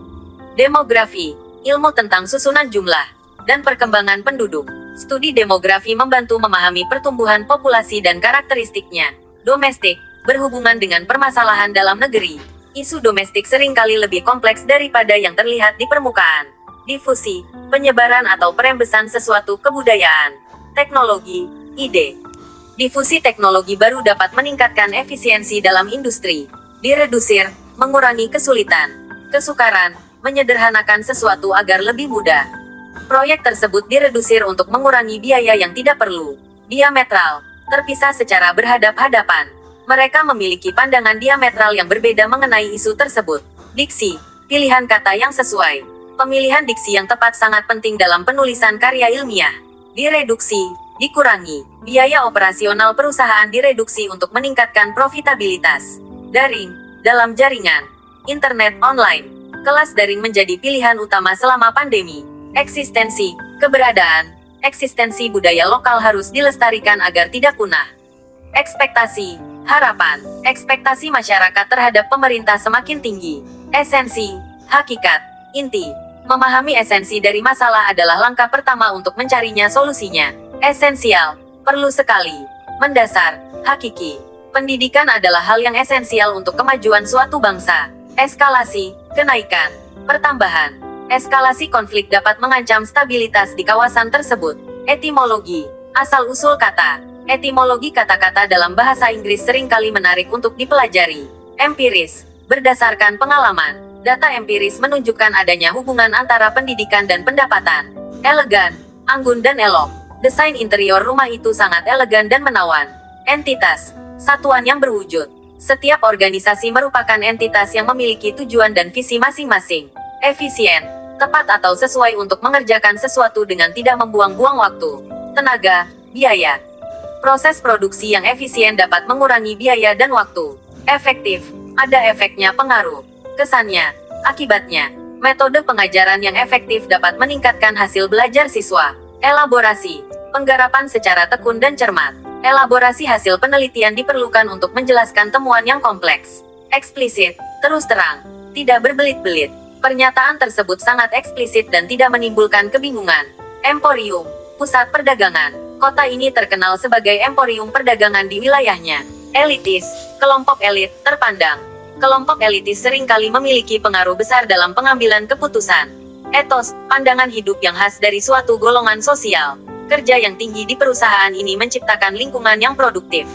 Demografi, ilmu tentang susunan jumlah dan perkembangan penduduk. Studi demografi membantu memahami pertumbuhan populasi dan karakteristiknya. Domestik, berhubungan dengan permasalahan dalam negeri. Isu domestik seringkali lebih kompleks daripada yang terlihat di permukaan. Difusi, penyebaran atau perembesan sesuatu kebudayaan. Teknologi, ide. Difusi teknologi baru dapat meningkatkan efisiensi dalam industri. Diredusir, mengurangi kesulitan. Kesukaran, menyederhanakan sesuatu agar lebih mudah. Proyek tersebut diredusir untuk mengurangi biaya yang tidak perlu. Diametral, terpisah secara berhadap-hadapan. Mereka memiliki pandangan diametral yang berbeda mengenai isu tersebut. Diksi, pilihan kata yang sesuai. Pemilihan diksi yang tepat sangat penting dalam penulisan karya ilmiah. Direduksi, dikurangi. Biaya operasional perusahaan direduksi untuk meningkatkan profitabilitas. Daring, dalam jaringan, internet online. Kelas daring menjadi pilihan utama selama pandemi. Eksistensi, keberadaan, eksistensi budaya lokal harus dilestarikan agar tidak punah. Ekspektasi, harapan, ekspektasi masyarakat terhadap pemerintah semakin tinggi. Esensi, hakikat, inti. Memahami esensi dari masalah adalah langkah pertama untuk mencarinya solusinya. Esensial, perlu sekali. Mendasar, hakiki. Pendidikan adalah hal yang esensial untuk kemajuan suatu bangsa. Eskalasi, kenaikan, pertambahan. Eskalasi konflik dapat mengancam stabilitas di kawasan tersebut. Etimologi, asal-usul kata. Etimologi kata-kata dalam bahasa Inggris seringkali menarik untuk dipelajari. Empiris, berdasarkan pengalaman. Data empiris menunjukkan adanya hubungan antara pendidikan dan pendapatan. Elegan, anggun dan elok. Desain interior rumah itu sangat elegan dan menawan. Entitas, satuan yang berwujud. Setiap organisasi merupakan entitas yang memiliki tujuan dan visi masing-masing. Efisien, tepat atau sesuai untuk mengerjakan sesuatu dengan tidak membuang-buang waktu, tenaga, biaya. Proses produksi yang efisien dapat mengurangi biaya dan waktu. Efektif, ada efeknya pengaruh. Kesannya, akibatnya, metode pengajaran yang efektif dapat meningkatkan hasil belajar siswa. Elaborasi, penggarapan secara tekun dan cermat. Elaborasi hasil penelitian diperlukan untuk menjelaskan temuan yang kompleks. Eksplisit, terus terang, tidak berbelit-belit. Pernyataan tersebut sangat eksplisit dan tidak menimbulkan kebingungan. Emporium, pusat perdagangan. Kota ini terkenal sebagai emporium perdagangan di wilayahnya. Elitis, kelompok elit, terpandang. Kelompok elitis seringkali memiliki pengaruh besar dalam pengambilan keputusan. Etos, pandangan hidup yang khas dari suatu golongan sosial. Kerja yang tinggi di perusahaan ini menciptakan lingkungan yang produktif.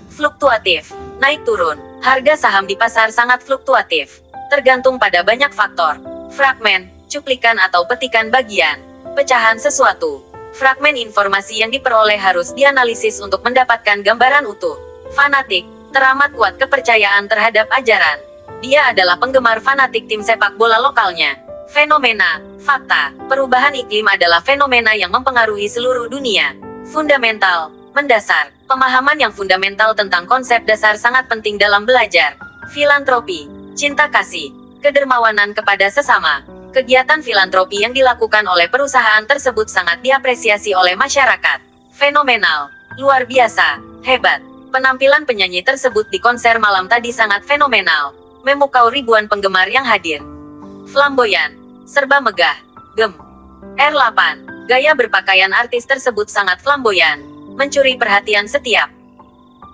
Fluktuatif, naik turun. Harga saham di pasar sangat fluktuatif. Tergantung pada banyak faktor. Fragmen, cuplikan atau petikan bagian. Pecahan sesuatu. Fragmen informasi yang diperoleh harus dianalisis untuk mendapatkan gambaran utuh. Fanatik, teramat kuat kepercayaan terhadap ajaran. Dia adalah penggemar fanatik tim sepak bola lokalnya. Fenomena, fakta, perubahan iklim adalah fenomena yang mempengaruhi seluruh dunia. Fundamental, mendasar. Pemahaman yang fundamental tentang konsep dasar sangat penting dalam belajar. Filantropi, cinta kasih, kedermawanan kepada sesama. Kegiatan filantropi yang dilakukan oleh perusahaan tersebut sangat diapresiasi oleh masyarakat. Fenomenal, luar biasa, hebat. Penampilan penyanyi tersebut di konser malam tadi sangat fenomenal, memukau ribuan penggemar yang hadir. Flamboyan, serba megah, gem. R8, gaya berpakaian artis tersebut sangat flamboyan, mencuri perhatian setiap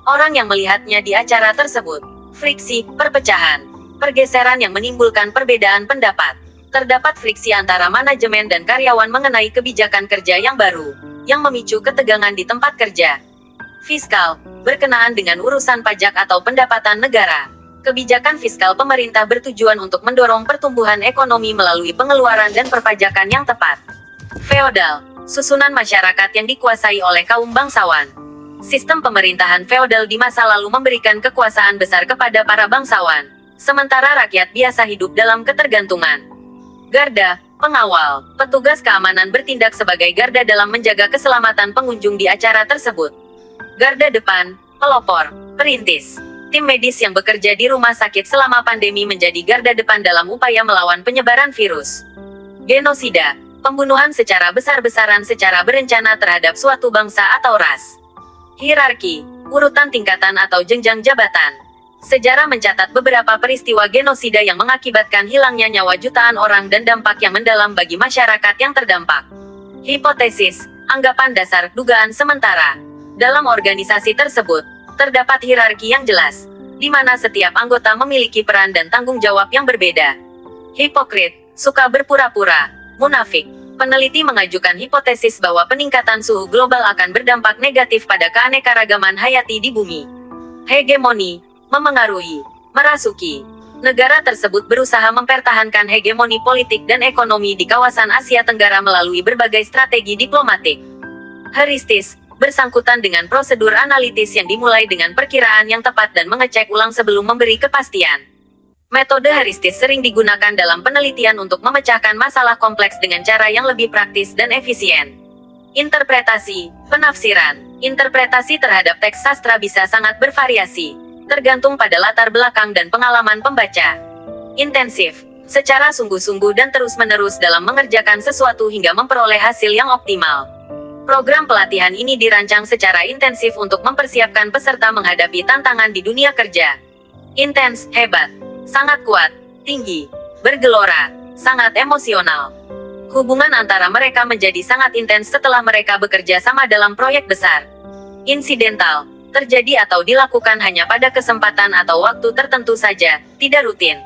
orang yang melihatnya di acara tersebut. Friksi, perpecahan, pergeseran yang menimbulkan perbedaan pendapat. Terdapat friksi antara manajemen dan karyawan mengenai kebijakan kerja yang baru, yang memicu ketegangan di tempat kerja. Fiskal, berkenaan dengan urusan pajak atau pendapatan negara. Kebijakan fiskal pemerintah bertujuan untuk mendorong pertumbuhan ekonomi melalui pengeluaran dan perpajakan yang tepat. Feodal, susunan masyarakat yang dikuasai oleh kaum bangsawan. Sistem pemerintahan feodal di masa lalu memberikan kekuasaan besar kepada para bangsawan, sementara rakyat biasa hidup dalam ketergantungan. Garda, pengawal, petugas keamanan bertindak sebagai garda dalam menjaga keselamatan pengunjung di acara tersebut. Garda depan, pelopor, perintis, tim medis yang bekerja di rumah sakit selama pandemi menjadi garda depan dalam upaya melawan penyebaran virus. Genosida, pembunuhan secara besar-besaran secara berencana terhadap suatu bangsa atau ras. Hierarki, urutan tingkatan atau jenjang jabatan. Sejarah mencatat beberapa peristiwa genosida yang mengakibatkan hilangnya nyawa jutaan orang dan dampak yang mendalam bagi masyarakat yang terdampak. Hipotesis, anggapan dasar, dugaan sementara. Dalam organisasi tersebut, terdapat hierarki yang jelas, di mana setiap anggota memiliki peran dan tanggung jawab yang berbeda. Hipokrit, suka berpura-pura, munafik. Peneliti mengajukan hipotesis bahwa peningkatan suhu global akan berdampak negatif pada keanekaragaman hayati di bumi. Hegemoni, memengaruhi, merasuki. Negara tersebut berusaha mempertahankan hegemoni politik dan ekonomi di kawasan Asia Tenggara melalui berbagai strategi diplomatik. Heuristis, bersangkutan dengan prosedur analitis yang dimulai dengan perkiraan yang tepat dan mengecek ulang sebelum memberi kepastian. Metode heuristis sering digunakan dalam penelitian untuk memecahkan masalah kompleks dengan cara yang lebih praktis dan efisien. Interpretasi, penafsiran, interpretasi terhadap teks sastra bisa sangat bervariasi, tergantung pada latar belakang dan pengalaman pembaca. Intensif, secara sungguh-sungguh dan terus-menerus dalam mengerjakan sesuatu hingga memperoleh hasil yang optimal. Program pelatihan ini dirancang secara intensif untuk mempersiapkan peserta menghadapi tantangan di dunia kerja. Intens, hebat, sangat kuat, tinggi, bergelora, sangat emosional. Hubungan antara mereka menjadi sangat intens setelah mereka bekerja sama dalam proyek besar. Insidental, terjadi atau dilakukan hanya pada kesempatan atau waktu tertentu saja, tidak rutin.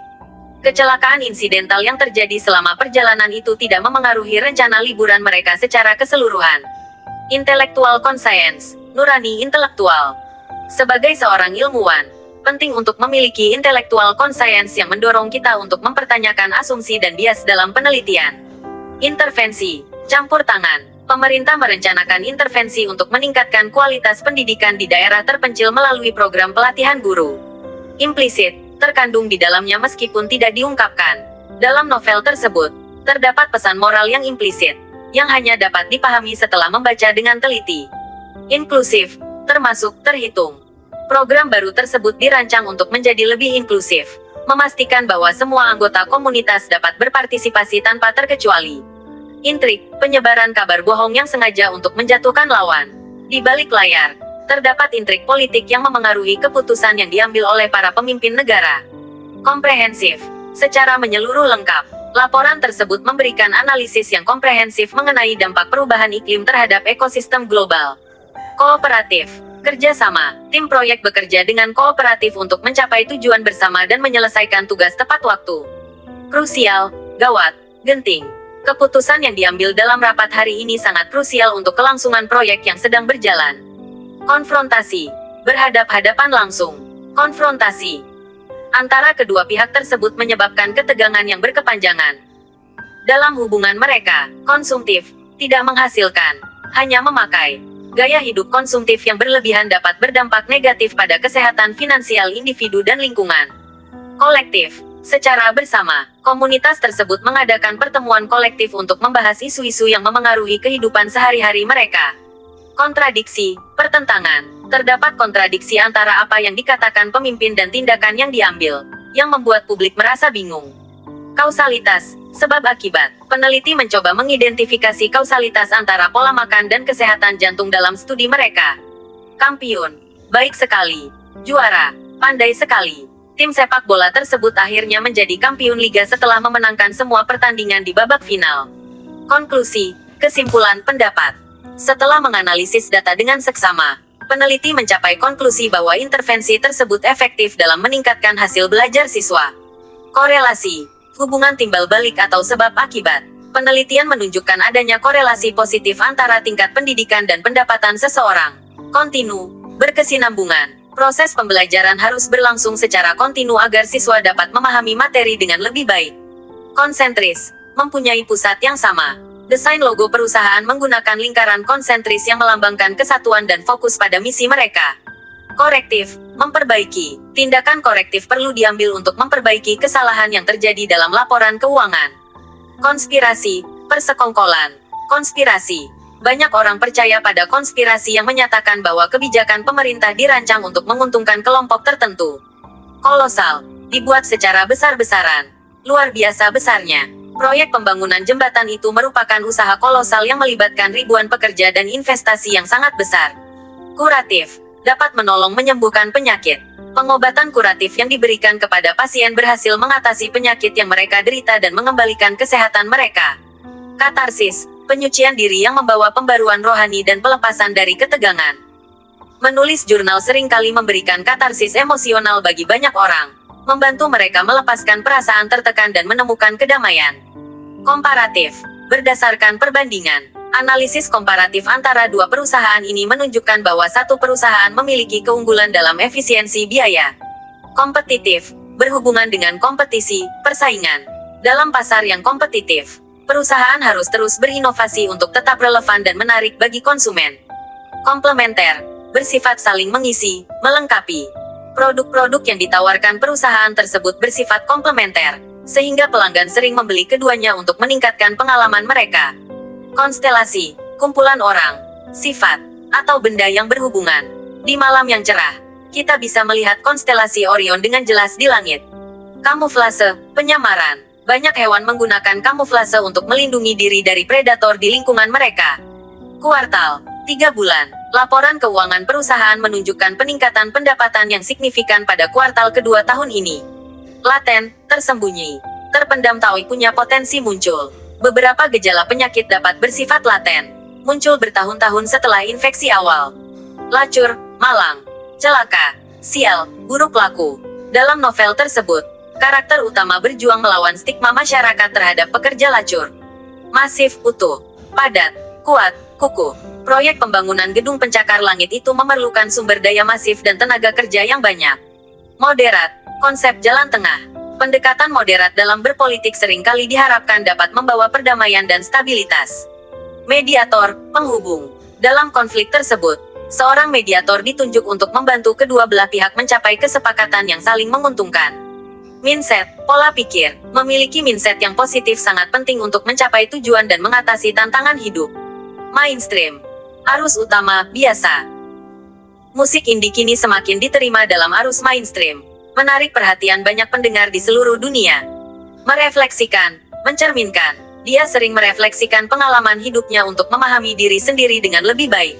Kecelakaan insidental yang terjadi selama perjalanan itu tidak memengaruhi rencana liburan mereka secara keseluruhan. Intellectual conscience, nurani intelektual. Sebagai seorang ilmuwan, penting untuk memiliki intellectual conscience yang mendorong kita untuk mempertanyakan asumsi dan bias dalam penelitian. Intervensi, campur tangan. Pemerintah merencanakan intervensi untuk meningkatkan kualitas pendidikan di daerah terpencil melalui program pelatihan guru. Implisit, terkandung di dalamnya meskipun tidak diungkapkan. Dalam novel tersebut, terdapat pesan moral yang implisit, yang hanya dapat dipahami setelah membaca dengan teliti. Inklusif, termasuk terhitung. Program baru tersebut dirancang untuk menjadi lebih inklusif, memastikan bahwa semua anggota komunitas dapat berpartisipasi tanpa terkecuali. Intrik, penyebaran kabar bohong yang sengaja untuk menjatuhkan lawan. Di balik layar, terdapat intrik politik yang memengaruhi keputusan yang diambil oleh para pemimpin negara. Komprehensif, secara menyeluruh lengkap. Laporan tersebut memberikan analisis yang komprehensif mengenai dampak perubahan iklim terhadap ekosistem global. Kooperatif, kerjasama, tim proyek bekerja dengan kooperatif untuk mencapai tujuan bersama dan menyelesaikan tugas tepat waktu. Krusial, gawat, genting. Keputusan yang diambil dalam rapat hari ini sangat krusial untuk kelangsungan proyek yang sedang berjalan. Konfrontasi, berhadap-hadapan langsung. Konfrontasi antara kedua pihak tersebut menyebabkan ketegangan yang berkepanjangan. Dalam hubungan mereka, konsumtif, tidak menghasilkan, hanya memakai. Gaya hidup konsumtif yang berlebihan dapat berdampak negatif pada kesehatan finansial individu dan lingkungan. Kolektif, secara bersama, komunitas tersebut mengadakan pertemuan kolektif untuk membahas isu-isu yang memengaruhi kehidupan sehari-hari mereka. Kontradiksi, pertentangan. Terdapat kontradiksi antara apa yang dikatakan pemimpin dan tindakan yang diambil, yang membuat publik merasa bingung. Kausalitas, sebab akibat. Peneliti mencoba mengidentifikasi kausalitas antara pola makan dan kesehatan jantung dalam studi mereka. Kampiun, baik sekali. Juara, pandai sekali. Tim sepak bola tersebut akhirnya menjadi kampiun liga setelah memenangkan semua pertandingan di babak final. Konklusi, kesimpulan, pendapat. Setelah menganalisis data dengan seksama, peneliti mencapai konklusi bahwa intervensi tersebut efektif dalam meningkatkan hasil belajar siswa. Korelasi, hubungan timbal balik atau sebab akibat. Penelitian menunjukkan adanya korelasi positif antara tingkat pendidikan dan pendapatan seseorang. Kontinu, berkesinambungan. Proses pembelajaran harus berlangsung secara kontinu agar siswa dapat memahami materi dengan lebih baik. Konsentris, mempunyai pusat yang sama. Desain logo perusahaan menggunakan lingkaran konsentris yang melambangkan kesatuan dan fokus pada misi mereka. Korektif, memperbaiki. Tindakan korektif perlu diambil untuk memperbaiki kesalahan yang terjadi dalam laporan keuangan. Konspirasi, persekongkolan. Konspirasi. Banyak orang percaya pada konspirasi yang menyatakan bahwa kebijakan pemerintah dirancang untuk menguntungkan kelompok tertentu. Kolosal, dibuat secara besar-besaran. Luar biasa besarnya. Proyek pembangunan jembatan itu merupakan usaha kolosal yang melibatkan ribuan pekerja dan investasi yang sangat besar. Kuratif, dapat menolong menyembuhkan penyakit. Pengobatan kuratif yang diberikan kepada pasien berhasil mengatasi penyakit yang mereka derita dan mengembalikan kesehatan mereka. Katarsis, penyucian diri yang membawa pembaruan rohani dan pelepasan dari ketegangan. Menulis jurnal seringkali memberikan katarsis emosional bagi banyak orang, membantu mereka melepaskan perasaan tertekan dan menemukan kedamaian. Komparatif, berdasarkan perbandingan. Analisis komparatif antara dua perusahaan ini menunjukkan bahwa satu perusahaan memiliki keunggulan dalam efisiensi biaya. Kompetitif, berhubungan dengan kompetisi, persaingan. Dalam pasar yang kompetitif, perusahaan harus terus berinovasi untuk tetap relevan dan menarik bagi konsumen. Komplementer, bersifat saling mengisi, melengkapi. Produk-produk yang ditawarkan perusahaan tersebut bersifat komplementer, sehingga pelanggan sering membeli keduanya untuk meningkatkan pengalaman mereka. Konstelasi, kumpulan orang, sifat, atau benda yang berhubungan. Di malam yang cerah, kita bisa melihat konstelasi Orion dengan jelas di langit. Kamuflase, penyamaran. Banyak hewan menggunakan kamuflase untuk melindungi diri dari predator di lingkungan mereka. Kuartal, 3 bulan. Laporan keuangan perusahaan menunjukkan peningkatan pendapatan yang signifikan pada kuartal kedua tahun ini. Laten, tersembunyi. Terpendam taui punya potensi muncul. Beberapa gejala penyakit dapat bersifat laten, muncul bertahun-tahun setelah infeksi awal. Lacur, malang, celaka, sial, buruk laku. Dalam novel tersebut, karakter utama berjuang melawan stigma masyarakat terhadap pekerja lacur. Masif, utuh, padat, kuat, kukuh. Proyek pembangunan gedung pencakar langit itu memerlukan sumber daya masif dan tenaga kerja yang banyak. Moderat, konsep jalan tengah. Pendekatan moderat dalam berpolitik seringkali diharapkan dapat membawa perdamaian dan stabilitas. Mediator, penghubung. Dalam konflik tersebut, seorang mediator ditunjuk untuk membantu kedua belah pihak mencapai kesepakatan yang saling menguntungkan. Mindset, pola pikir. Memiliki mindset yang positif sangat penting untuk mencapai tujuan dan mengatasi tantangan hidup. Mainstream, arus utama, biasa. Musik indie kini semakin diterima dalam arus mainstream, menarik perhatian banyak pendengar di seluruh dunia. Merefleksikan, mencerminkan. Dia sering merefleksikan pengalaman hidupnya untuk memahami diri sendiri dengan lebih baik.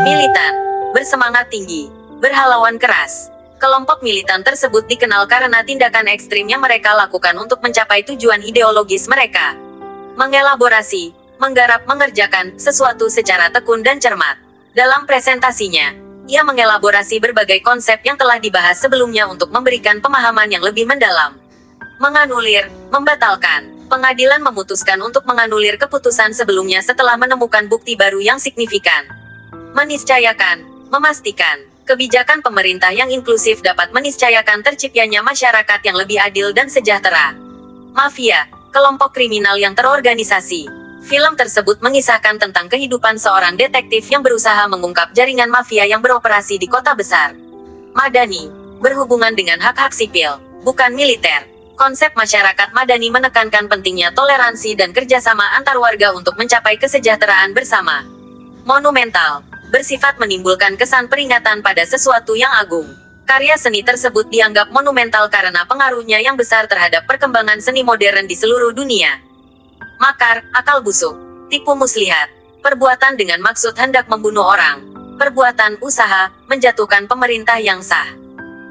Militan, bersemangat tinggi, berhalauan keras. Kelompok militan tersebut dikenal karena tindakan ekstrim yang mereka lakukan untuk mencapai tujuan ideologis mereka. Mengelaborasi, menggarap mengerjakan sesuatu secara tekun dan cermat. Dalam presentasinya, ia mengelaborasi berbagai konsep yang telah dibahas sebelumnya untuk memberikan pemahaman yang lebih mendalam. Menganulir, membatalkan. Pengadilan memutuskan untuk menganulir keputusan sebelumnya setelah menemukan bukti baru yang signifikan. Meniscayakan, memastikan. Kebijakan pemerintah yang inklusif dapat meniscayakan terciptanya masyarakat yang lebih adil dan sejahtera. Mafia, kelompok kriminal yang terorganisasi. Film tersebut mengisahkan tentang kehidupan seorang detektif yang berusaha mengungkap jaringan mafia yang beroperasi di kota besar. Madani, berhubungan dengan hak-hak sipil, bukan militer. Konsep masyarakat madani menekankan pentingnya toleransi dan kerjasama antar warga untuk mencapai kesejahteraan bersama. Monumental, bersifat menimbulkan kesan peringatan pada sesuatu yang agung. Karya seni tersebut dianggap monumental karena pengaruhnya yang besar terhadap perkembangan seni modern di seluruh dunia. Makar, akal busuk, tipu muslihat, perbuatan dengan maksud hendak membunuh orang, perbuatan usaha, menjatuhkan pemerintah yang sah.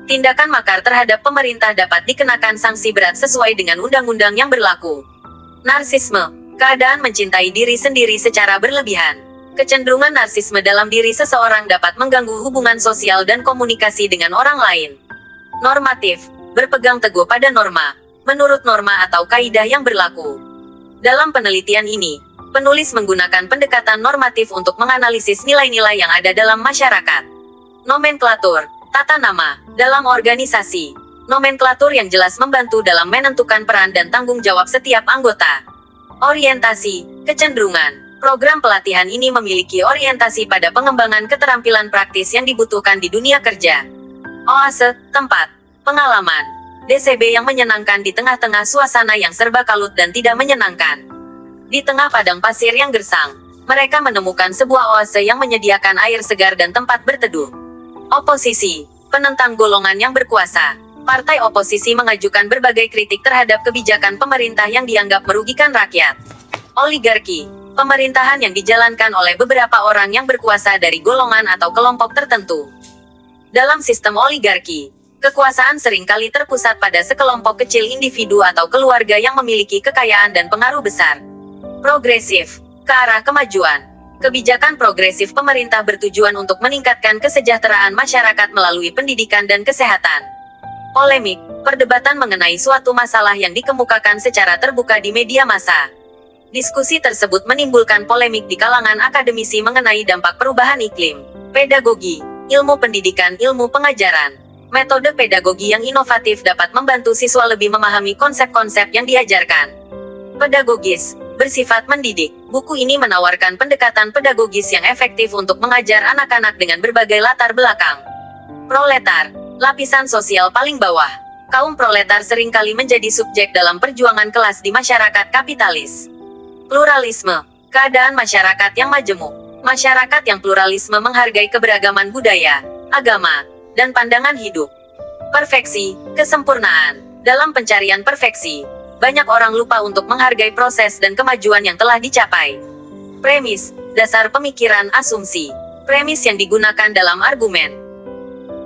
Tindakan makar terhadap pemerintah dapat dikenakan sanksi berat sesuai dengan undang-undang yang berlaku. Narsisme, keadaan mencintai diri sendiri secara berlebihan. Kecenderungan narsisme dalam diri seseorang dapat mengganggu hubungan sosial dan komunikasi dengan orang lain. Normatif, berpegang teguh pada norma, menurut norma atau kaidah yang berlaku. Dalam penelitian ini, penulis menggunakan pendekatan normatif untuk menganalisis nilai-nilai yang ada dalam masyarakat. Nomenklatur, tata nama, dalam organisasi. Nomenklatur yang jelas membantu dalam menentukan peran dan tanggung jawab setiap anggota. Orientasi, kecenderungan. Program pelatihan ini memiliki orientasi pada pengembangan keterampilan praktis yang dibutuhkan di dunia kerja. Oase, tempat, pengalaman, DCB yang menyenangkan di tengah-tengah suasana yang serba kalut dan tidak menyenangkan. Di tengah padang pasir yang gersang, mereka menemukan sebuah oase yang menyediakan air segar dan tempat berteduh. Oposisi, penentang golongan yang berkuasa. Partai oposisi mengajukan berbagai kritik terhadap kebijakan pemerintah yang dianggap merugikan rakyat. Oligarki, pemerintahan yang dijalankan oleh beberapa orang yang berkuasa dari golongan atau kelompok tertentu. Dalam sistem oligarki, kekuasaan seringkali terpusat pada sekelompok kecil individu atau keluarga yang memiliki kekayaan dan pengaruh besar. Progresif, ke arah kemajuan. Kebijakan progresif pemerintah bertujuan untuk meningkatkan kesejahteraan masyarakat melalui pendidikan dan kesehatan. Polemik, perdebatan mengenai suatu masalah yang dikemukakan secara terbuka di media massa. Diskusi tersebut menimbulkan polemik di kalangan akademisi mengenai dampak perubahan iklim. Pedagogi, ilmu pendidikan, ilmu pengajaran. Metode pedagogi yang inovatif dapat membantu siswa lebih memahami konsep-konsep yang diajarkan. Pedagogis, bersifat mendidik. Buku ini menawarkan pendekatan pedagogis yang efektif untuk mengajar anak-anak dengan berbagai latar belakang. Proletar, lapisan sosial paling bawah. Kaum proletar seringkali menjadi subjek dalam perjuangan kelas di masyarakat kapitalis. Pluralisme, keadaan masyarakat yang majemuk. Masyarakat yang pluralisme menghargai keberagaman budaya, agama, dan pandangan hidup. Perfeksi, kesempurnaan. Dalam pencarian perfeksi, banyak orang lupa untuk menghargai proses dan kemajuan yang telah dicapai. Premis, dasar pemikiran asumsi. Premis yang digunakan dalam argumen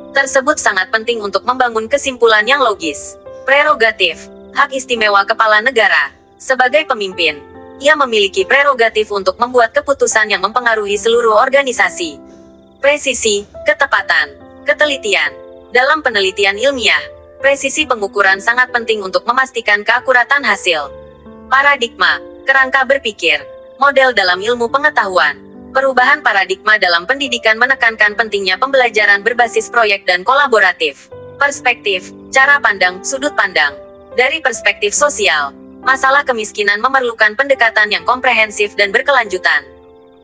tersebut sangat penting untuk membangun kesimpulan yang logis. Prerogatif, hak istimewa kepala negara. Sebagai pemimpin, ia memiliki prerogatif untuk membuat keputusan yang mempengaruhi seluruh organisasi. Presisi, ketepatan, ketelitian. Dalam penelitian ilmiah, presisi pengukuran sangat penting untuk memastikan keakuratan hasil. Paradigma, kerangka berpikir, model dalam ilmu pengetahuan. Perubahan paradigma dalam pendidikan menekankan pentingnya pembelajaran berbasis proyek dan kolaboratif. Perspektif, cara pandang, sudut pandang. Dari perspektif sosial, masalah kemiskinan memerlukan pendekatan yang komprehensif dan berkelanjutan.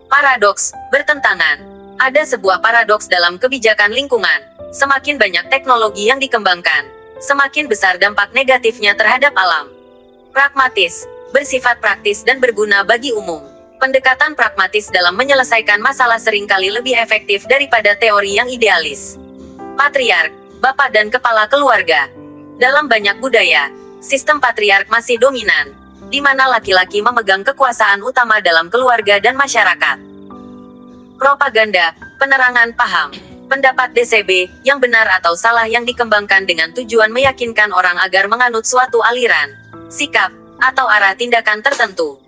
Paradoks, bertentangan. Ada sebuah paradoks dalam kebijakan lingkungan. Semakin banyak teknologi yang dikembangkan, semakin besar dampak negatifnya terhadap alam. Pragmatis, bersifat praktis dan berguna bagi umum. Pendekatan pragmatis dalam menyelesaikan masalah seringkali lebih efektif daripada teori yang idealis. Patriark, bapak dan kepala keluarga. Dalam banyak budaya, sistem patriark masih dominan, di mana laki-laki memegang kekuasaan utama dalam keluarga dan masyarakat. Propaganda, penerangan paham, pendapat DCB, yang benar atau salah yang dikembangkan dengan tujuan meyakinkan orang agar menganut suatu aliran, sikap, atau arah tindakan tertentu.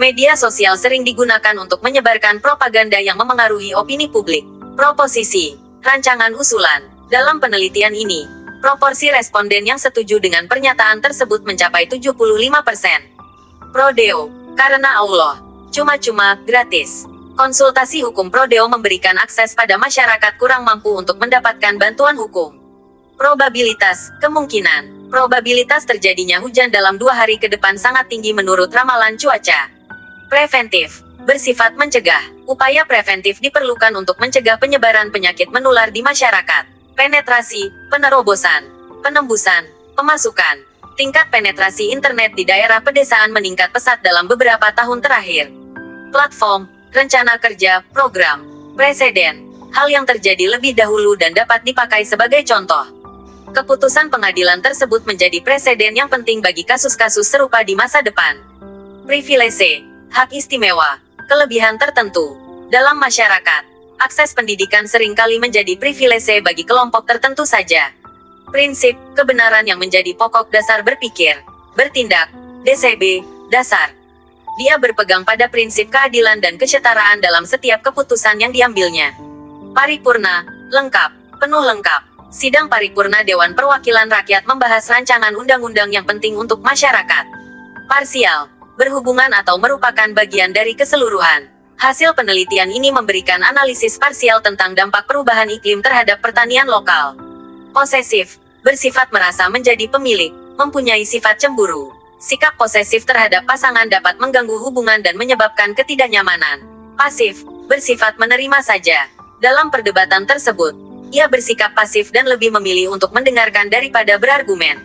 Media sosial sering digunakan untuk menyebarkan propaganda yang memengaruhi opini publik. Proposisi, rancangan usulan. Dalam penelitian ini, proporsi responden yang setuju dengan pernyataan tersebut mencapai 75%. Prodeo, karena Allah, cuma-cuma, gratis. Konsultasi hukum Prodeo memberikan akses pada masyarakat kurang mampu untuk mendapatkan bantuan hukum. Probabilitas, kemungkinan. Probabilitas terjadinya hujan dalam 2 hari ke depan sangat tinggi menurut ramalan cuaca. Preventif, bersifat mencegah. Upaya preventif diperlukan untuk mencegah penyebaran penyakit menular di masyarakat. Penetrasi, penerobosan, penembusan, pemasukan. Tingkat penetrasi internet di daerah pedesaan meningkat pesat dalam beberapa tahun terakhir. Platform, rencana kerja, program, presiden. hal yang terjadi lebih dahulu dan dapat dipakai sebagai contoh. Keputusan pengadilan tersebut menjadi preseden yang penting bagi kasus-kasus serupa di masa depan. Privilese, hak istimewa, kelebihan tertentu. Dalam masyarakat, akses pendidikan seringkali menjadi privilese bagi kelompok tertentu saja. Prinsip, kebenaran yang menjadi pokok dasar berpikir, bertindak, DCB, dasar. Dia berpegang pada prinsip keadilan dan kesetaraan dalam setiap keputusan yang diambilnya. Paripurna, lengkap, penuh lengkap. Sidang paripurna Dewan Perwakilan Rakyat membahas rancangan undang-undang yang penting untuk masyarakat. Parsial, berhubungan atau merupakan bagian dari keseluruhan. Hasil penelitian ini memberikan analisis parsial tentang dampak perubahan iklim terhadap pertanian lokal. Posesif, bersifat merasa menjadi pemilik, mempunyai sifat cemburu. Sikap posesif terhadap pasangan dapat mengganggu hubungan dan menyebabkan ketidaknyamanan. Pasif, bersifat menerima saja. Dalam perdebatan tersebut, ia bersikap pasif dan lebih memilih untuk mendengarkan daripada berargumen.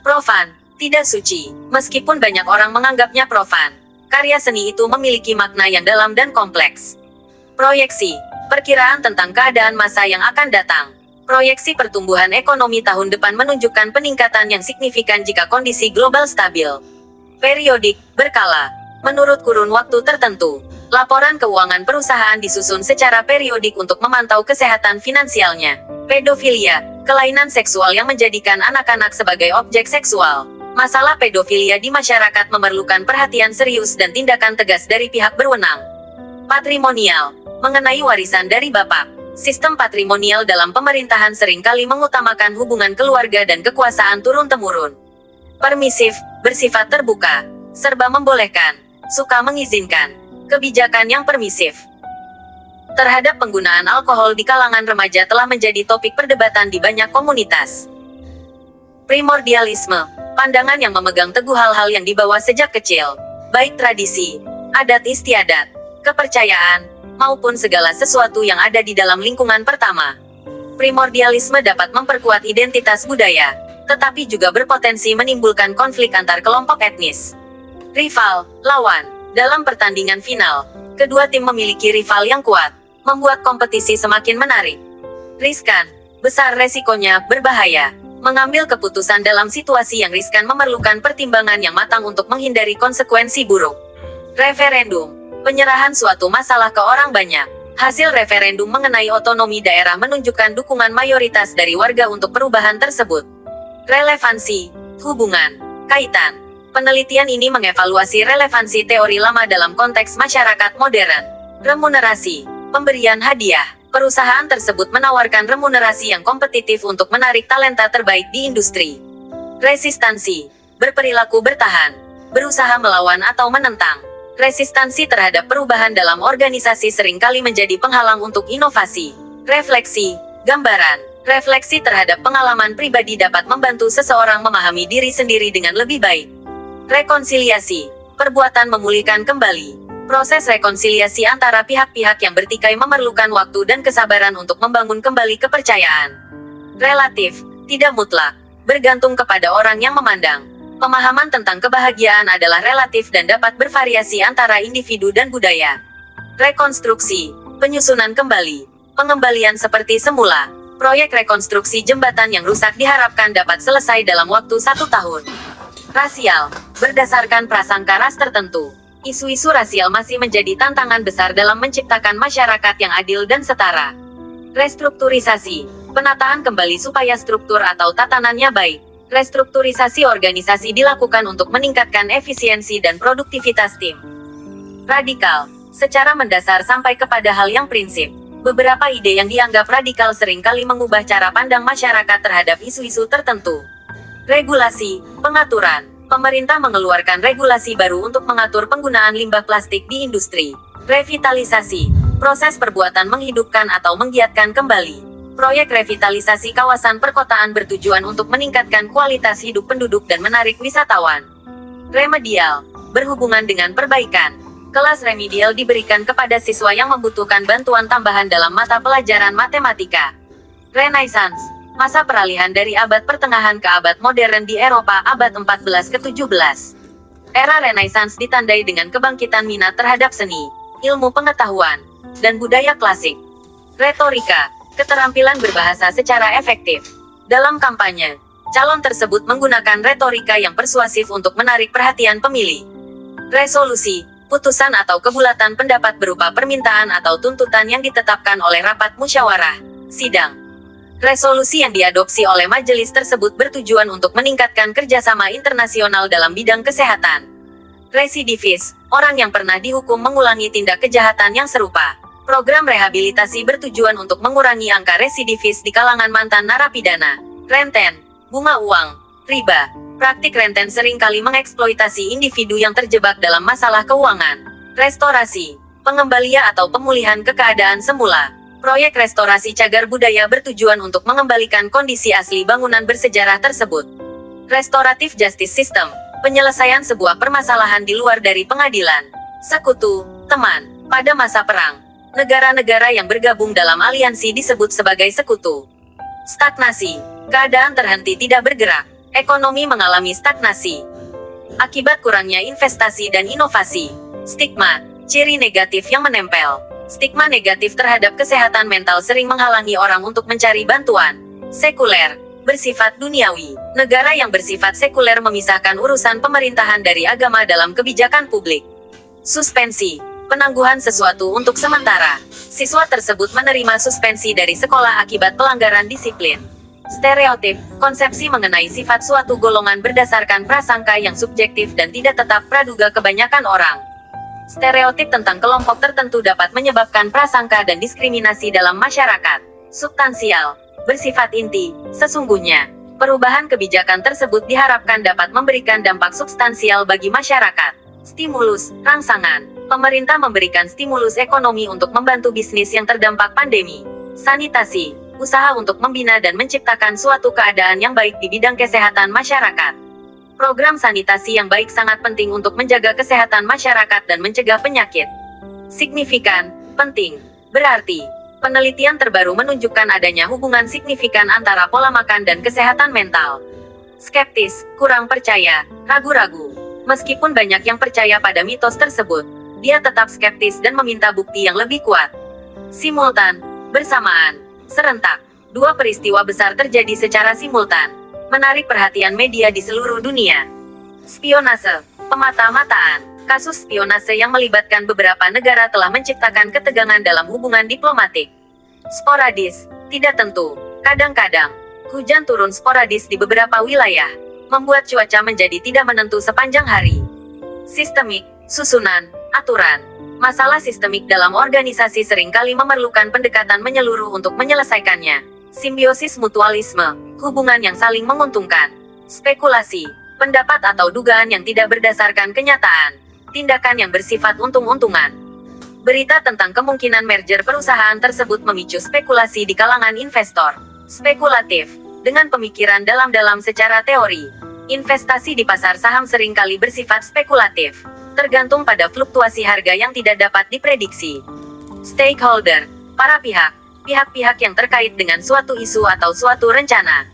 Profan, tidak suci, meskipun banyak orang menganggapnya profan. Karya seni itu memiliki makna yang dalam dan kompleks. Proyeksi, perkiraan tentang keadaan masa yang akan datang. Proyeksi pertumbuhan ekonomi tahun depan menunjukkan peningkatan yang signifikan jika kondisi global stabil. Periodik, berkala, menurut kurun waktu tertentu. Laporan keuangan perusahaan disusun secara periodik untuk memantau kesehatan finansialnya. Pedofilia, kelainan seksual yang menjadikan anak-anak sebagai objek seksual. Masalah pedofilia di masyarakat memerlukan perhatian serius dan tindakan tegas dari pihak berwenang. Patrimonial, mengenai warisan dari bapak. Sistem patrimonial dalam pemerintahan seringkali mengutamakan hubungan keluarga dan kekuasaan turun-temurun. Permisif, bersifat terbuka, serba membolehkan, suka mengizinkan. Kebijakan yang permisif terhadap penggunaan alkohol di kalangan remaja telah menjadi topik perdebatan di banyak komunitas. Primordialisme, pandangan yang memegang teguh hal-hal yang dibawa sejak kecil, baik tradisi, adat istiadat, kepercayaan, maupun segala sesuatu yang ada di dalam lingkungan pertama. Primordialisme dapat memperkuat identitas budaya, tetapi juga berpotensi menimbulkan konflik antar kelompok etnis. Rival, lawan, dalam pertandingan final, kedua tim memiliki rival yang kuat, membuat kompetisi semakin menarik. Riskan, besar resikonya, berbahaya. Mengambil keputusan dalam situasi yang riskan memerlukan pertimbangan yang matang untuk menghindari konsekuensi buruk. Referendum, penyerahan suatu masalah ke orang banyak. Hasil referendum mengenai otonomi daerah menunjukkan dukungan mayoritas dari warga untuk perubahan tersebut. Relevansi, hubungan, kaitan. Penelitian ini mengevaluasi relevansi teori lama dalam konteks masyarakat modern. Remunerasi, pemberian hadiah. Perusahaan tersebut menawarkan remunerasi yang kompetitif untuk menarik talenta terbaik di industri. Resistansi, berperilaku bertahan, berusaha melawan atau menentang. Resistansi terhadap perubahan dalam organisasi seringkali menjadi penghalang untuk inovasi. Refleksi, gambaran. Refleksi terhadap pengalaman pribadi dapat membantu seseorang memahami diri sendiri dengan lebih baik. Rekonsiliasi, perbuatan memulihkan kembali. Proses rekonsiliasi antara pihak-pihak yang bertikai memerlukan waktu dan kesabaran untuk membangun kembali kepercayaan. Relatif, tidak mutlak, bergantung kepada orang yang memandang. Pemahaman tentang kebahagiaan adalah relatif dan dapat bervariasi antara individu dan budaya. Rekonstruksi, penyusunan kembali, pengembalian seperti semula. Proyek rekonstruksi jembatan yang rusak diharapkan dapat selesai dalam waktu 1 tahun. Rasial, berdasarkan prasangka ras tertentu. Isu-isu rasial masih menjadi tantangan besar dalam menciptakan masyarakat yang adil dan setara. Restrukturisasi, penataan kembali supaya struktur atau tatanannya baik. Restrukturisasi organisasi dilakukan untuk meningkatkan efisiensi dan produktivitas tim. Radikal, secara mendasar sampai kepada hal yang prinsip. Beberapa ide yang dianggap radikal seringkali mengubah cara pandang masyarakat terhadap isu-isu tertentu. Regulasi, pengaturan. Pemerintah mengeluarkan regulasi baru untuk mengatur penggunaan limbah plastik di industri. Revitalisasi, proses perbuatan menghidupkan atau menggiatkan kembali. Proyek revitalisasi kawasan perkotaan bertujuan untuk meningkatkan kualitas hidup penduduk dan menarik wisatawan. Remedial, berhubungan dengan perbaikan. Kelas remedial diberikan kepada siswa yang membutuhkan bantuan tambahan dalam mata pelajaran matematika. Renaissance, masa peralihan dari abad pertengahan ke abad modern di Eropa abad 14 ke 17. Era Renaissance ditandai dengan kebangkitan minat terhadap seni, ilmu pengetahuan, dan budaya klasik. Retorika, keterampilan berbahasa secara efektif. Dalam kampanye, calon tersebut menggunakan retorika yang persuasif untuk menarik perhatian pemilih. Resolusi, putusan atau kebulatan pendapat berupa permintaan atau tuntutan yang ditetapkan oleh rapat musyawarah, sidang. Resolusi yang diadopsi oleh majelis tersebut bertujuan untuk meningkatkan kerjasama internasional dalam bidang kesehatan. Residivis, orang yang pernah dihukum mengulangi tindak kejahatan yang serupa. Program rehabilitasi bertujuan untuk mengurangi angka residivis di kalangan mantan narapidana. Renten, bunga uang, riba. Praktik renten seringkali mengeksploitasi individu yang terjebak dalam masalah keuangan. Restorasi, pengembalian atau pemulihan ke keadaan semula. Proyek restorasi cagar budaya bertujuan untuk mengembalikan kondisi asli bangunan bersejarah tersebut. Restoratif justice system, penyelesaian sebuah permasalahan di luar dari pengadilan. Sekutu, teman, pada masa perang. Negara-negara yang bergabung dalam aliansi disebut sebagai sekutu. Stagnasi, keadaan terhenti tidak bergerak. Ekonomi mengalami stagnasi akibat kurangnya investasi dan inovasi. Stigma, ciri negatif yang menempel. Stigma negatif terhadap kesehatan mental sering menghalangi orang untuk mencari bantuan. Sekuler, bersifat duniawi. Negara yang bersifat sekuler memisahkan urusan pemerintahan dari agama dalam kebijakan publik. Suspensi, penangguhan sesuatu untuk sementara. Siswa tersebut menerima suspensi dari sekolah akibat pelanggaran disiplin. Stereotip, konsepsi mengenai sifat suatu golongan berdasarkan prasangka yang subjektif dan tidak tetap praduga kebanyakan orang. Stereotip tentang kelompok tertentu dapat menyebabkan prasangka dan diskriminasi dalam masyarakat. Substansial, bersifat inti, sesungguhnya. Perubahan kebijakan tersebut diharapkan dapat memberikan dampak substansial bagi masyarakat. Stimulus, rangsangan. Pemerintah memberikan stimulus ekonomi untuk membantu bisnis yang terdampak pandemi. Sanitasi, usaha untuk membina dan menciptakan suatu keadaan yang baik di bidang kesehatan masyarakat. Program sanitasi yang baik sangat penting untuk menjaga kesehatan masyarakat dan mencegah penyakit. Signifikan, penting, berarti. Penelitian terbaru menunjukkan adanya hubungan signifikan antara pola makan dan kesehatan mental. Skeptis, kurang percaya, ragu-ragu. Meskipun banyak yang percaya pada mitos tersebut, dia tetap skeptis dan meminta bukti yang lebih kuat. Simultan, bersamaan, serentak. Dua peristiwa besar terjadi secara simultan, menarik perhatian media di seluruh dunia. Spionase, pemata-mataan. Kasus spionase yang melibatkan beberapa negara telah menciptakan ketegangan dalam hubungan diplomatik. Sporadis, tidak tentu. Kadang-kadang, hujan turun sporadis di beberapa wilayah, membuat cuaca menjadi tidak menentu sepanjang hari. Sistemik, susunan, aturan. Masalah sistemik dalam organisasi seringkali memerlukan pendekatan menyeluruh untuk menyelesaikannya. Simbiosis mutualisme, hubungan yang saling menguntungkan. Spekulasi, pendapat atau dugaan yang tidak berdasarkan kenyataan. Tindakan yang bersifat untung-untungan. Berita tentang kemungkinan merger perusahaan tersebut memicu spekulasi di kalangan investor. Spekulatif, dengan pemikiran dalam-dalam secara teori. Investasi di pasar saham seringkali bersifat spekulatif, tergantung pada fluktuasi harga yang tidak dapat diprediksi. Stakeholder, para pihak, pihak-pihak yang terkait dengan suatu isu atau suatu rencana.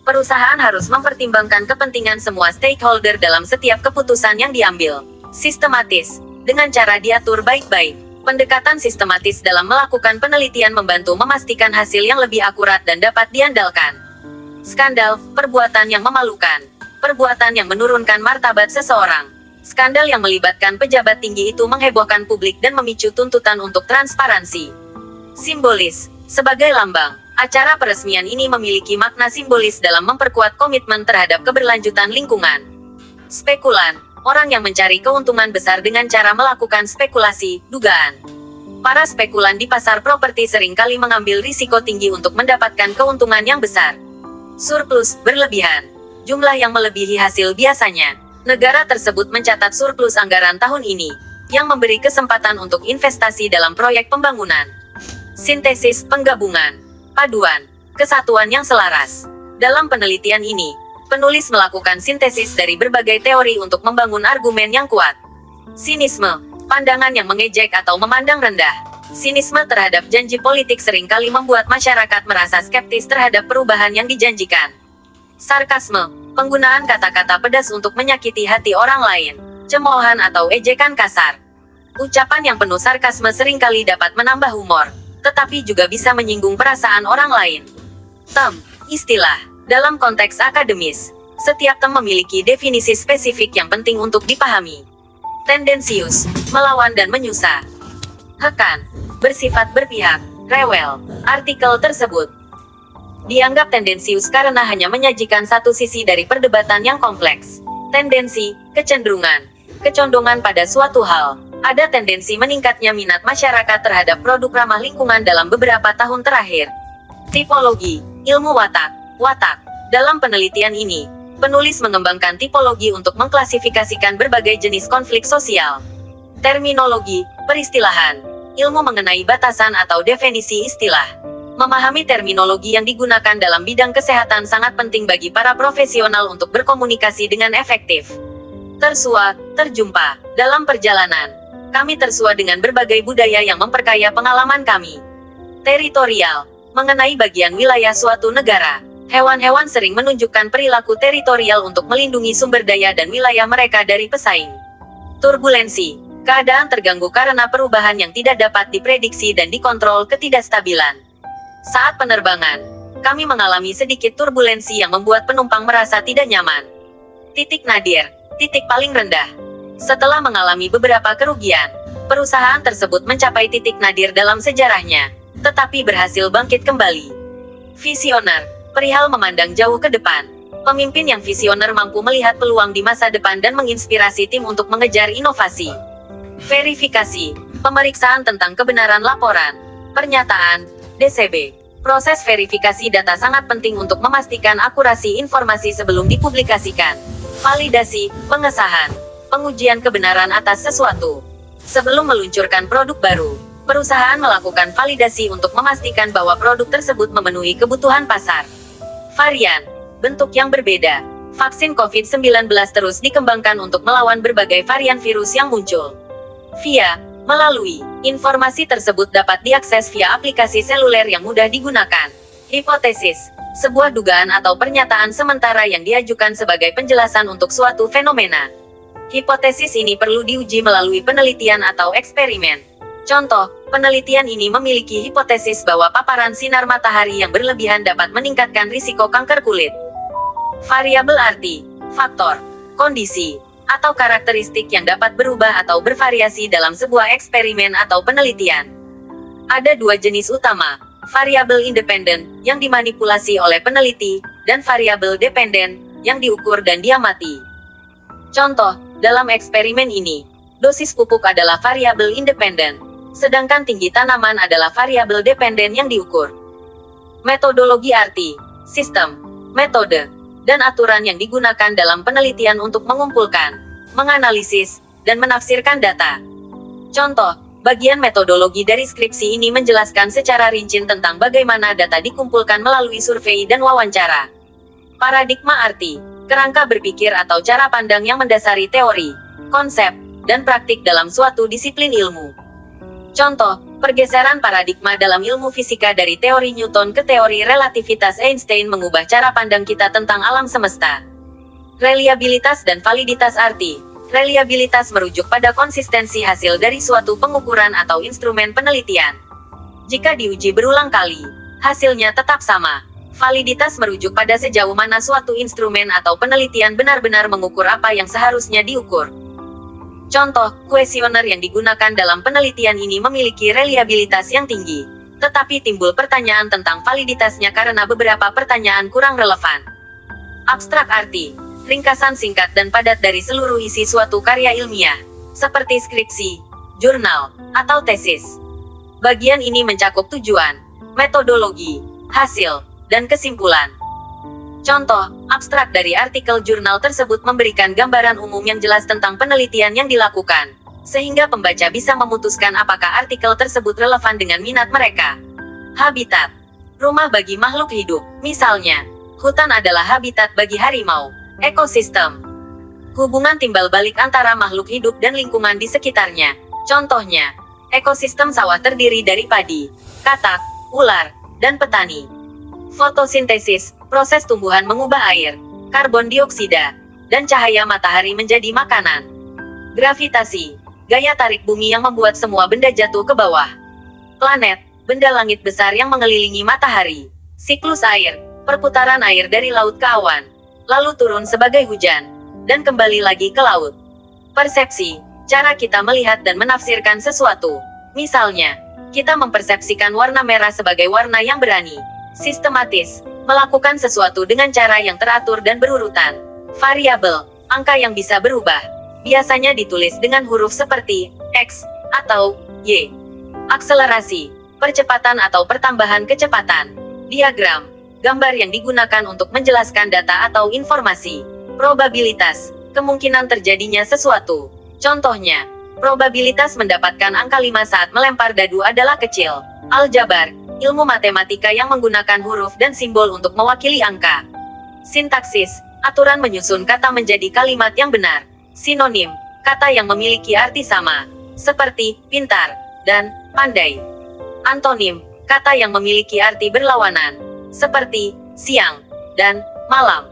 Perusahaan harus mempertimbangkan kepentingan semua stakeholder dalam setiap keputusan yang diambil. Sistematis, dengan cara diatur baik-baik. Pendekatan sistematis dalam melakukan penelitian membantu memastikan hasil yang lebih akurat dan dapat diandalkan. Skandal, perbuatan yang memalukan. Perbuatan yang menurunkan martabat seseorang. Skandal yang melibatkan pejabat tinggi itu menghebohkan publik dan memicu tuntutan untuk transparansi. Simbolis, sebagai lambang, acara peresmian ini memiliki makna simbolis dalam memperkuat komitmen terhadap keberlanjutan lingkungan. Spekulan, orang yang mencari keuntungan besar dengan cara melakukan spekulasi, dugaan. Para spekulan di pasar properti seringkali mengambil risiko tinggi untuk mendapatkan keuntungan yang besar. Surplus, berlebihan. Jumlah yang melebihi hasil biasanya. Negara tersebut mencatat surplus anggaran tahun ini, yang memberi kesempatan untuk investasi dalam proyek pembangunan. Sintesis, penggabungan, paduan, kesatuan yang selaras. Dalam penelitian ini, penulis melakukan sintesis dari berbagai teori untuk membangun argumen yang kuat. Sinisme, pandangan yang mengejek atau memandang rendah. Sinisme terhadap janji politik seringkali membuat masyarakat merasa skeptis terhadap perubahan yang dijanjikan. Sarkasme, penggunaan kata-kata pedas untuk menyakiti hati orang lain. Cemoohan atau ejekan kasar. Ucapan yang penuh sarkasme seringkali dapat menambah humor, tetapi juga bisa menyinggung perasaan orang lain. Istilah. Dalam konteks akademis, setiap term memiliki definisi spesifik yang penting untuk dipahami. Tendensius, melawan dan menyusah. Bersifat berpihak, rewel. Artikel tersebut dianggap tendensius karena hanya menyajikan satu sisi dari perdebatan yang kompleks. Tendensi, kecondongan pada suatu hal. Ada tendensi meningkatnya minat masyarakat terhadap produk ramah lingkungan dalam beberapa tahun terakhir. Tipologi, ilmu watak. Dalam penelitian ini, penulis mengembangkan tipologi untuk mengklasifikasikan berbagai jenis konflik sosial. Terminologi, peristilahan, ilmu mengenai batasan atau definisi istilah. Memahami terminologi yang digunakan dalam bidang kesehatan sangat penting bagi para profesional untuk berkomunikasi dengan efektif. Terjumpa. Dalam perjalanan, kami tersua dengan berbagai budaya yang memperkaya pengalaman kami. Teritorial, mengenai bagian wilayah suatu negara. Hewan-hewan sering menunjukkan perilaku teritorial untuk melindungi sumber daya dan wilayah mereka dari pesaing. Turbulensi, keadaan terganggu karena perubahan yang tidak dapat diprediksi dan dikontrol ketidakstabilan. Saat penerbangan, kami mengalami sedikit turbulensi yang membuat penumpang merasa tidak nyaman. Titik nadir, titik paling rendah. Setelah mengalami beberapa kerugian, perusahaan tersebut mencapai titik nadir dalam sejarahnya, tetapi berhasil bangkit kembali. Visioner, perihal memandang jauh ke depan. Pemimpin yang visioner mampu melihat peluang di masa depan dan menginspirasi tim untuk mengejar inovasi. Verifikasi, pemeriksaan tentang kebenaran laporan, pernyataan, DCB. Proses verifikasi data sangat penting untuk memastikan akurasi informasi sebelum dipublikasikan. Validasi, pengesahan, pengujian kebenaran atas sesuatu. Sebelum meluncurkan produk baru, perusahaan melakukan validasi untuk memastikan bahwa produk tersebut memenuhi kebutuhan pasar. Varian, bentuk yang berbeda. Vaksin COVID-19 terus dikembangkan untuk melawan berbagai varian virus yang muncul. Melalui informasi tersebut dapat diakses via aplikasi seluler yang mudah digunakan. Hipotesis, sebuah dugaan atau pernyataan sementara yang diajukan sebagai penjelasan untuk suatu fenomena. Hipotesis ini perlu diuji melalui penelitian atau eksperimen. Contoh, penelitian ini memiliki hipotesis bahwa paparan sinar matahari yang berlebihan dapat meningkatkan risiko kanker kulit. Variabel arti, faktor, kondisi, atau karakteristik yang dapat berubah atau bervariasi dalam sebuah eksperimen atau penelitian. Ada dua jenis utama, variabel independen, yang dimanipulasi oleh peneliti, dan variabel dependen, yang diukur dan diamati. Contoh, dalam eksperimen ini, dosis pupuk adalah variabel independen, sedangkan tinggi tanaman adalah variabel dependen yang diukur. Metodologi arti, sistem, metode, dan aturan yang digunakan dalam penelitian untuk mengumpulkan, menganalisis, dan menafsirkan data. Contoh, bagian metodologi dari skripsi ini menjelaskan secara rinci tentang bagaimana data dikumpulkan melalui survei dan wawancara. Paradigma arti, kerangka berpikir atau cara pandang yang mendasari teori, konsep, dan praktik dalam suatu disiplin ilmu. Contoh, pergeseran paradigma dalam ilmu fisika dari teori Newton ke teori relativitas Einstein mengubah cara pandang kita tentang alam semesta. Reliabilitas dan validitas arti. Reliabilitas merujuk pada konsistensi hasil dari suatu pengukuran atau instrumen penelitian. Jika diuji berulang kali, hasilnya tetap sama. Validitas merujuk pada sejauh mana suatu instrumen atau penelitian benar-benar mengukur apa yang seharusnya diukur. Contoh, kuesioner yang digunakan dalam penelitian ini memiliki reliabilitas yang tinggi, tetapi timbul pertanyaan tentang validitasnya karena beberapa pertanyaan kurang relevan. Abstrak arti, ringkasan singkat dan padat dari seluruh isi suatu karya ilmiah, seperti skripsi, jurnal, atau tesis. Bagian ini mencakup tujuan, metodologi, hasil, dan kesimpulan. Contoh, abstrak dari artikel jurnal tersebut memberikan gambaran umum yang jelas tentang penelitian yang dilakukan, sehingga pembaca bisa memutuskan apakah artikel tersebut relevan dengan minat mereka. Habitat, rumah bagi makhluk hidup, misalnya, hutan adalah habitat bagi harimau. Ekosistem, hubungan timbal balik antara makhluk hidup dan lingkungan di sekitarnya. Contohnya, ekosistem sawah terdiri dari padi, katak, ular, dan petani. Fotosintesis, proses tumbuhan mengubah air, karbon dioksida, dan cahaya matahari menjadi makanan. Gravitasi, gaya tarik bumi yang membuat semua benda jatuh ke bawah. Planet, benda langit besar yang mengelilingi matahari. Siklus air, perputaran air dari laut ke awan, lalu turun sebagai hujan, dan kembali lagi ke laut. Persepsi, cara kita melihat dan menafsirkan sesuatu. Misalnya, kita mempersepsikan warna merah sebagai warna yang berani, sistematis, melakukan sesuatu dengan cara yang teratur dan berurutan. Variabel, angka yang bisa berubah, biasanya ditulis dengan huruf seperti X atau Y. Akselerasi, percepatan atau pertambahan kecepatan. Diagram, gambar yang digunakan untuk menjelaskan data atau informasi. Probabilitas, kemungkinan terjadinya sesuatu. Contohnya, probabilitas mendapatkan angka 5 saat melempar dadu adalah kecil. Aljabar, ilmu matematika yang menggunakan huruf dan simbol untuk mewakili angka. Sintaksis, aturan menyusun kata menjadi kalimat yang benar. Sinonim, kata yang memiliki arti sama, seperti pintar dan pandai. Antonim, kata yang memiliki arti berlawanan, seperti siang dan malam.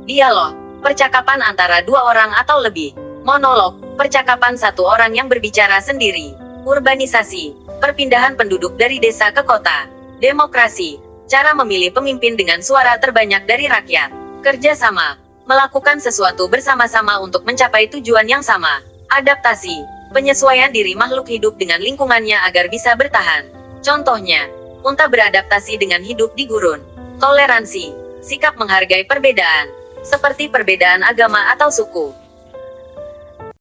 Dialog, percakapan antara dua orang atau lebih. Monolog, percakapan satu orang yang berbicara sendiri. Urbanisasi, perpindahan penduduk dari desa ke kota. Demokrasi, cara memilih pemimpin dengan suara terbanyak dari rakyat. Kerjasama, melakukan sesuatu bersama-sama untuk mencapai tujuan yang sama. Adaptasi, penyesuaian diri makhluk hidup dengan lingkungannya agar bisa bertahan. Contohnya, unta beradaptasi dengan hidup di gurun. Toleransi, sikap menghargai perbedaan, seperti perbedaan agama atau suku.